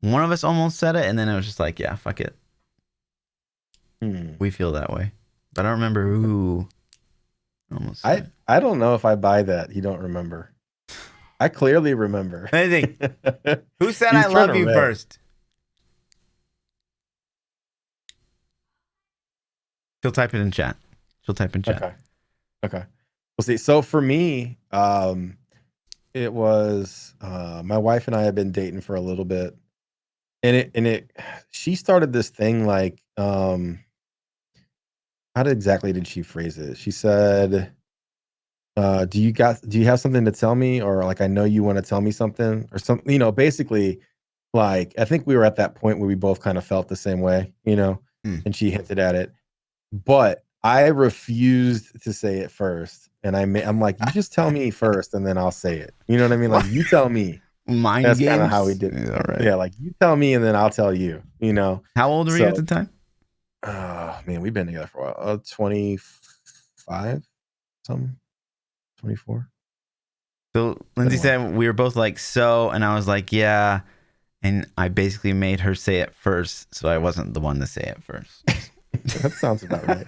one of us almost said it, and then it was just like, yeah, fuck it. We feel that way. But I don't remember who almost said it. I don't know if I buy that. You don't remember. I clearly remember. Lindsay, who said I love you first? She'll type it in chat. Okay. We'll see. So for me, it was my wife and I have been dating for a little bit, and she started this thing like how exactly did she phrase it? She said, do you have something to tell me, or like I know you want to tell me something or something, you know, basically like I think we were at that point where we both kind of felt the same way, you know, and she hinted at it. But I refused to say it first, and I'm like, you just tell me first, and then I'll say it. You know what I mean? Like, you tell me. Mind That's games. kind of how we did it. All right. Yeah, like you tell me, and then I'll tell you. You know. How old were you at the time? Man, we've been together for a while. 25, something, 24. So Lindsay said we were both like, so, and I was like, yeah, and I basically made her say it first, so I wasn't the one to say it first. That sounds about right.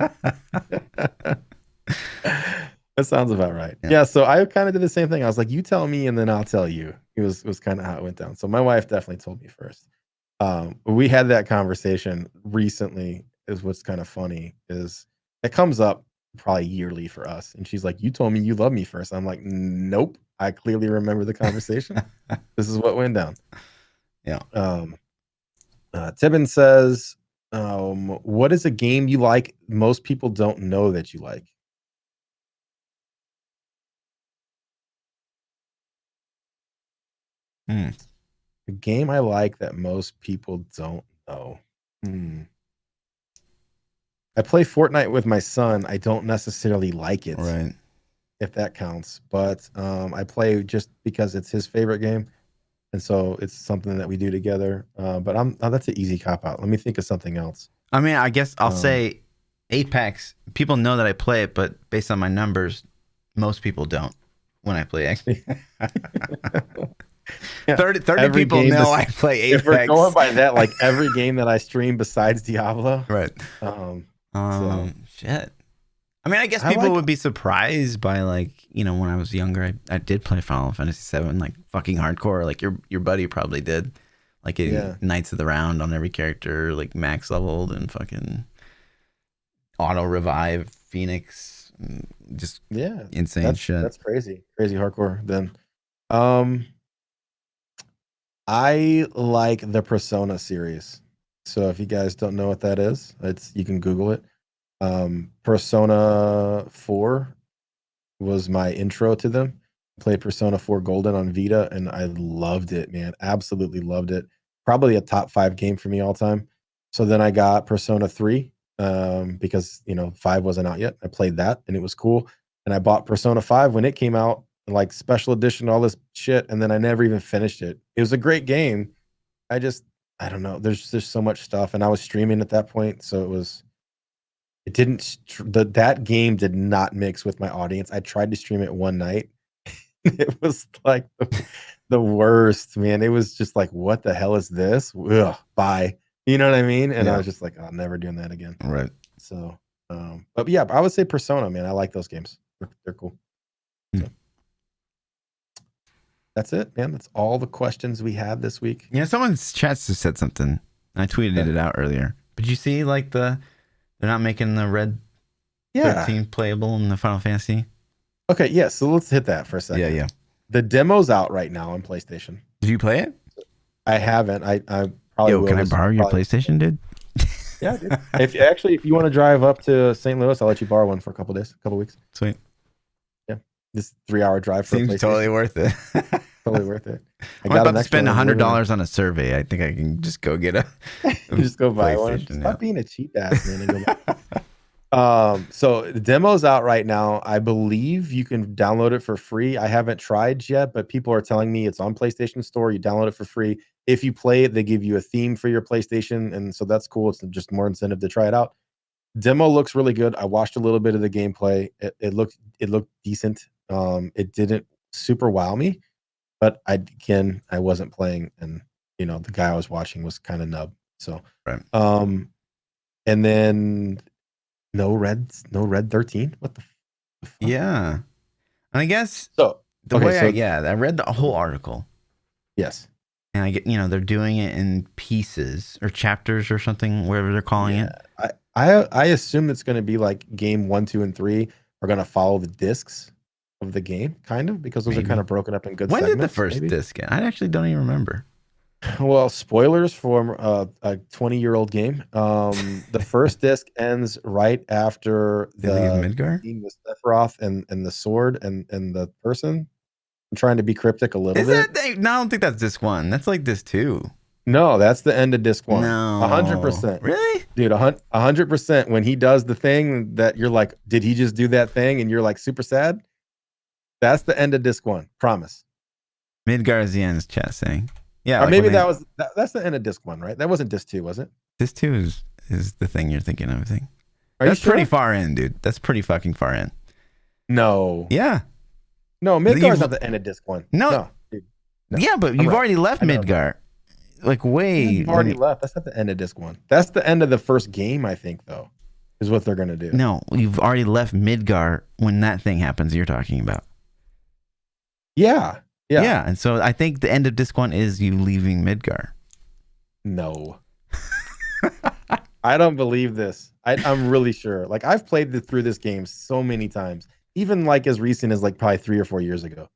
That sounds about right. Yeah, so I kind of did the same thing. I was like, you tell me and then I'll tell you. It was kind of how it went down. So my wife definitely told me first. We had that conversation recently. Is what's kind of funny is it comes up probably yearly for us. And she's like, you told me you love me first. I'm like, nope. I clearly remember the conversation. This is what went down. Yeah. Tibbin says, what is a game you like most people don't know that you like? A game I like that most people don't know. I play Fortnite with my son. I don't necessarily like it, Right. if that counts. But I play just because it's his favorite game, and so it's something that we do together. But that's an easy cop out. Let me think of something else. I mean, I guess I'll say Apex. People know that I play it, but based on my numbers, most people don't when I play Apex. Yeah, 30 people know I play Apex. If we're going by that, like every game that I stream besides Diablo. Right. Shit. I mean, I guess people would be surprised by, like, you know, when I was younger, I did play Final Fantasy VII, like fucking hardcore. Like your buddy probably did, like in Knights of the Round on every character, like max leveled and fucking auto revive Phoenix, just insane shit. That's crazy hardcore. Then, I like the Persona series. So if you guys don't know what that is, you can Google it. Persona 4 was my intro to them. I played Persona 4 Golden on Vita, and I loved it, man. Absolutely loved it. Probably a top 5 game for me all time. So then I got Persona 3 because, you know, 5 wasn't out yet. I played that, and it was cool. And I bought Persona 5 when it came out, like special edition, all this shit, and then I never even finished it. It was a great game. I I don't know. There's just so much stuff, and I was streaming at that point, so it didn't that game did not mix with my audience. I tried to stream it one night. It was like the worst, man. It was just like, what the hell is this? Ugh, bye. You know what I mean? And I was just like, I'm never doing that again. Right. So, but yeah, I would say Persona, man. I like those games. They're cool. So, that's it, man. That's all the questions we had this week. Yeah, someone's chat just said something. I tweeted it out earlier. But you see, like they're not making the Red 13 playable in the Final Fantasy. Okay, yeah. So let's hit that for a second. Yeah. The demo's out right now on PlayStation. Did you play it? I haven't. I probably will. Can I borrow your PlayStation, dude? Yeah, dude. if you want to drive up to St. Louis, I'll let you borrow one for a couple weeks. Sweet. Yeah, this 3-hour drive for seems totally worth it. Totally worth it. I'm about to spend $100 on a survey. I think I can just go get a just go buy one. Stop being a cheap ass, man. So the demo's out right now. I believe you can download it for free. I haven't tried yet, but people are telling me it's on PlayStation Store. You download it for free. If you play it, they give you a theme for your PlayStation, and so that's cool. It's just more incentive to try it out. Demo looks really good. I watched a little bit of the gameplay. It looked decent. It didn't super wow me, but I wasn't playing, and the guy I was watching was kind of nub. So right. And then no red 13. What the fuck? Yeah. And I guess so I read the whole article. Yes. And I get, they're doing it in pieces or chapters or something, whatever they're calling it. I assume it's going to be like game 1, 2, and 3 are going to follow the discs of the game, kind of, because those are kind of broken up in good segments. When did the first disc end? I actually don't even remember. Well, spoilers for a 20-year-old game. The first disc ends right after the Midgar, the Sephiroth and the sword and the person. I'm trying to be cryptic a little bit. No, I don't think that's disc 1. That's like disc 2. No, that's the end of disc 1. No, 100%. Really, dude, 100%. When he does the thing that you're like, did he just do that thing? And you're like super sad. That's the end of disc 1. Promise. Midgar is the end. Is chat saying? Yeah, or maybe that's the end of disc 1, right? That wasn't disc 2, was it? Disc 2 is the thing you're thinking of. I think. That's pretty far in, dude. That's pretty fucking far in. No. Yeah. No, Midgar's not the end of disc 1. No. Dude. No. Yeah, but you've already left Midgar. Like way. You've already left. That's not the end of disc 1. That's the end of the first game, I think, though, is what they're gonna do. No, you've already left Midgar when that thing happens you're talking about. Yeah. And so I think the end of disc 1 is you leaving Midgar. No. I don't believe this. I'm really sure. Like, I've played through this game so many times, even like as recent as like probably 3 or 4 years ago.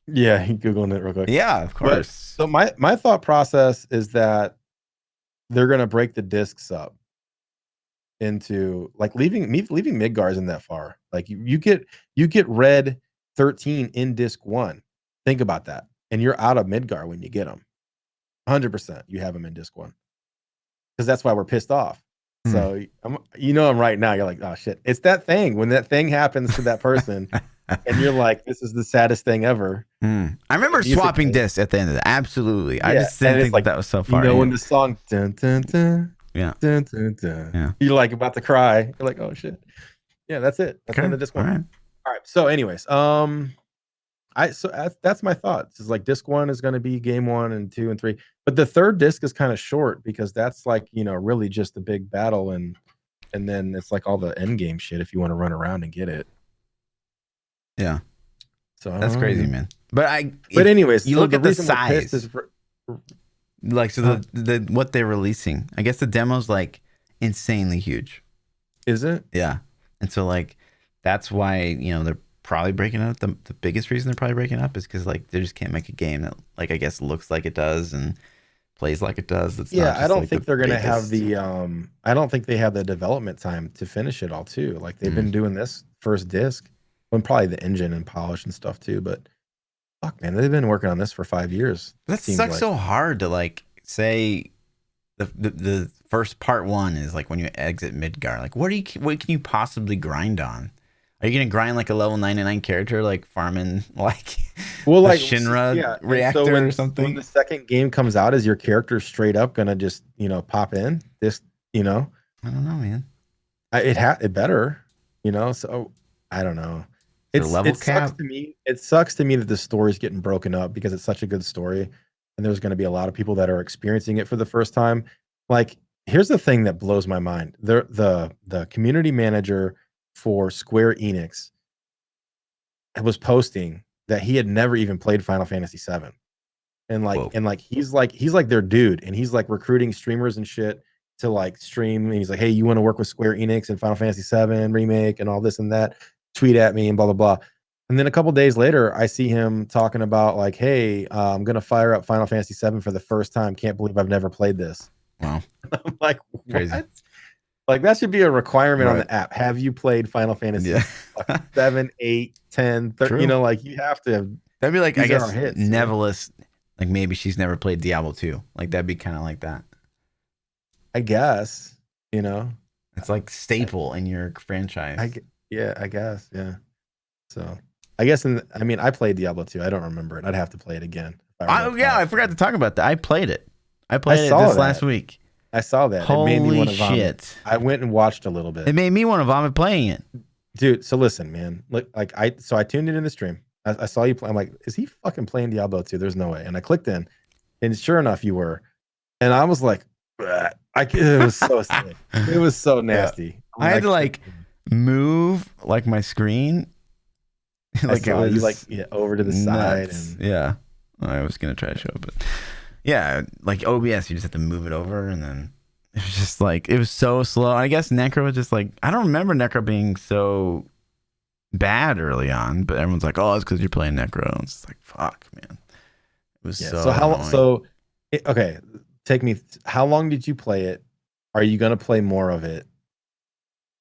Yeah, you Googling it real quick. Yeah, of course. So my thought process is that they're gonna break the discs up into like leaving Midgar isn't that far. Like you get red 13 in disc 1. Think about that, and you're out of Midgar when you get them. 100%, you have them in disc 1 because that's why we're pissed off. So I'm right now. You're like, oh shit, it's that thing when that thing happens to that person. And you're like, this is the saddest thing ever. I remember swapping discs at the end of that. Absolutely. I just didn't think that was so far. When the song dun, dun, dun, dun, dun, dun, you're like about to cry. You're like, oh shit. Yeah, that's it. That's the end of disc 1. All right. So anyways, that's my thought. It's like disc 1 is going to be game 1 and 2 and 3. But the third disc is kind of short because that's like, really just a big battle and then it's like all the end game shit if you want to run around and get it. Yeah. So that's crazy, man. But anyways, you look at the size. Like the what they're releasing. I guess the demo's like insanely huge. Is it? Yeah. And so like that's why, they're probably breaking up. The biggest reason they're probably breaking up is because like they just can't make a game that like I guess looks like it does and plays like it does. It's not just, I don't think they're gonna have the I don't think they have the development time to finish it all too. Like they've been doing this first disc. And probably the engine and polish and stuff too, but fuck, man, they've been working on this for 5 years. That sucks so hard to like say the first part 1 is like when you exit Midgar. Like what can you possibly grind on? Are you gonna grind like a level 99 character, like farming like Well, the like Shinra and reactor so or when something? the second game comes out, is your character straight up gonna just pop in? This I don't know, man. it better, So I don't know. Is there a level It sucks cap? to me. It sucks to me that the story's getting broken up because it's such a good story, and there's going to be a lot of people that are experiencing it for the first time. Like, here's the thing that blows my mind: the community manager for Square Enix was posting that he had never even played Final Fantasy VII, and Whoa. he's like their dude, and he's like recruiting streamers and shit to like stream, and he's like, hey, you want to work with Square Enix and Final Fantasy VII remake and all this and that? Tweet at me and blah blah blah. And then a couple days later, I see him talking about like, hey, I'm gonna fire up Final Fantasy VII for the first time. Can't believe I've never played this. Wow. I'm like, Crazy. what? Like, that should be a requirement on Right. the app. Have you played Final Fantasy Yeah. 7, 8, 10, 13? True. Like, you have to have. That'd be like, I These are guess, our hits, Neverless. Like maybe she's never played Diablo 2. Like that'd be kind of like that. I guess, It's like staple in your franchise. I guess, yeah. So I guess, I played Diablo 2. I don't remember it. I'd have to play it again. I forgot to talk about that. I played it. I played it saw this that. last week. I saw that. Holy it made me want to vomit. shit. I went and watched a little bit. It made me want to vomit playing it. Dude, so listen, man. I tuned in the stream. I saw you play. I'm like, is he fucking playing Diablo 2? There's no way. And I clicked in, and sure enough, you were. And I was like, it was so sick. It was so nasty. I had to like move like my screen. Like it was over to the side. And yeah. I was gonna try to show it, but yeah, like OBS, you just have to move it over, and then it was just like it was so slow. I guess Necro was just like, I don't remember Necro being so bad early on, but everyone's like, oh, it's because you're playing Necro. And it's just like, fuck, man. It was so how okay, take me. How long did you play it? Are you gonna play more of it?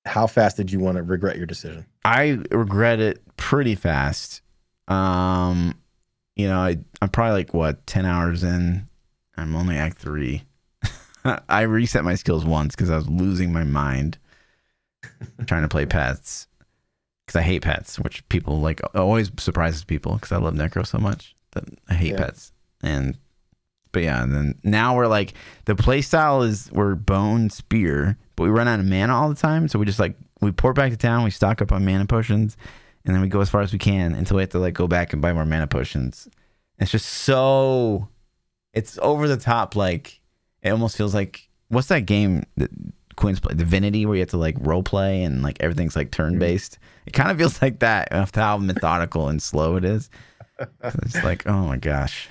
How fast did you want to regret your decision? I regret it pretty fast. I'm probably like 10 hours in. I'm only Act 3. I reset my skills once because I was losing my mind trying to play pets because I hate pets, which people like always surprises people because I love Necro so much that I hate pets. But yeah, and then now we're like the play style is we're bone spear, but we run out of mana all the time, so we just like we port back to town, we stock up on mana potions, and then we go as far as we can until we have to like go back and buy more mana potions. It's just so it's over the top. Like it almost feels like what's that game that Quinn's play, Divinity, where you have to like role play and like everything's like turn based. It kind of feels like that after how methodical and slow it is. So it's like, oh my gosh.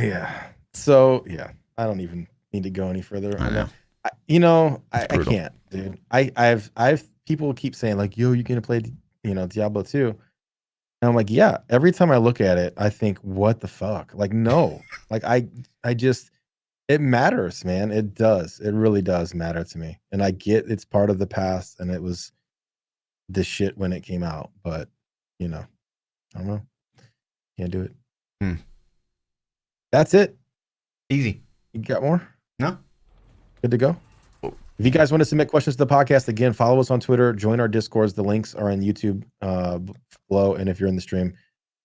Yeah. So yeah, I don't even need to go any further on that. I can't, dude. I've people keep saying like, yo, you gonna play Diablo 2? And I'm like, yeah. Every time I look at it, I think, what the fuck? Like, no. Like I just it matters, man. It does. It really does matter to me. And I get it's part of the past and it was the shit when it came out, but I don't know. Can't do it. That's it. Easy. You got more? No. Good to go. If you guys want to submit questions to the podcast, again, follow us on Twitter, join our Discords. The links are in YouTube below. And if you're in the stream,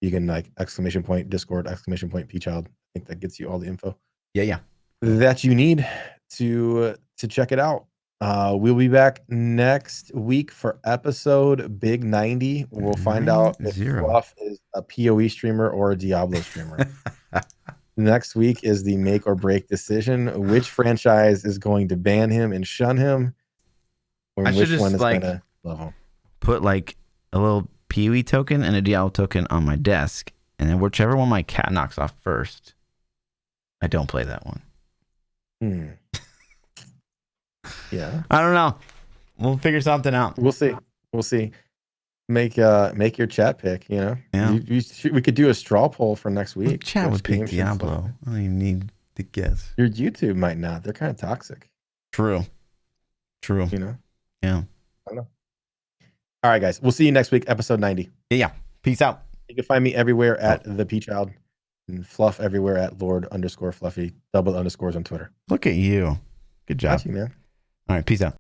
you can like !Discord, !PChild. I think that gets you all the info. Yeah. That you need to check it out. We'll be back next week for episode Big 90. We'll find out if Fluff is a POE streamer or a Diablo streamer. Next week is the make or break decision. Which franchise is going to ban him and shun him? Or which one is going to love him? Put like a little PoE token and a Diablo token on my desk. And then whichever one my cat knocks off first, I don't play that one. Yeah. I don't know. We'll figure something out. We'll see. Make your chat pick, Yeah. We could do a straw poll for next week. Chat would pick Diablo. I don't even need to guess. Your YouTube might not. They're kind of toxic. True. Yeah. I don't know. All right, guys. We'll see you next week, episode 90. Yeah. Peace out. You can find me everywhere at ThaPChild and Fluff everywhere at Lord_Fluffy, double underscores on Twitter. Look at you. Good job. Got you, man. All right. Peace out.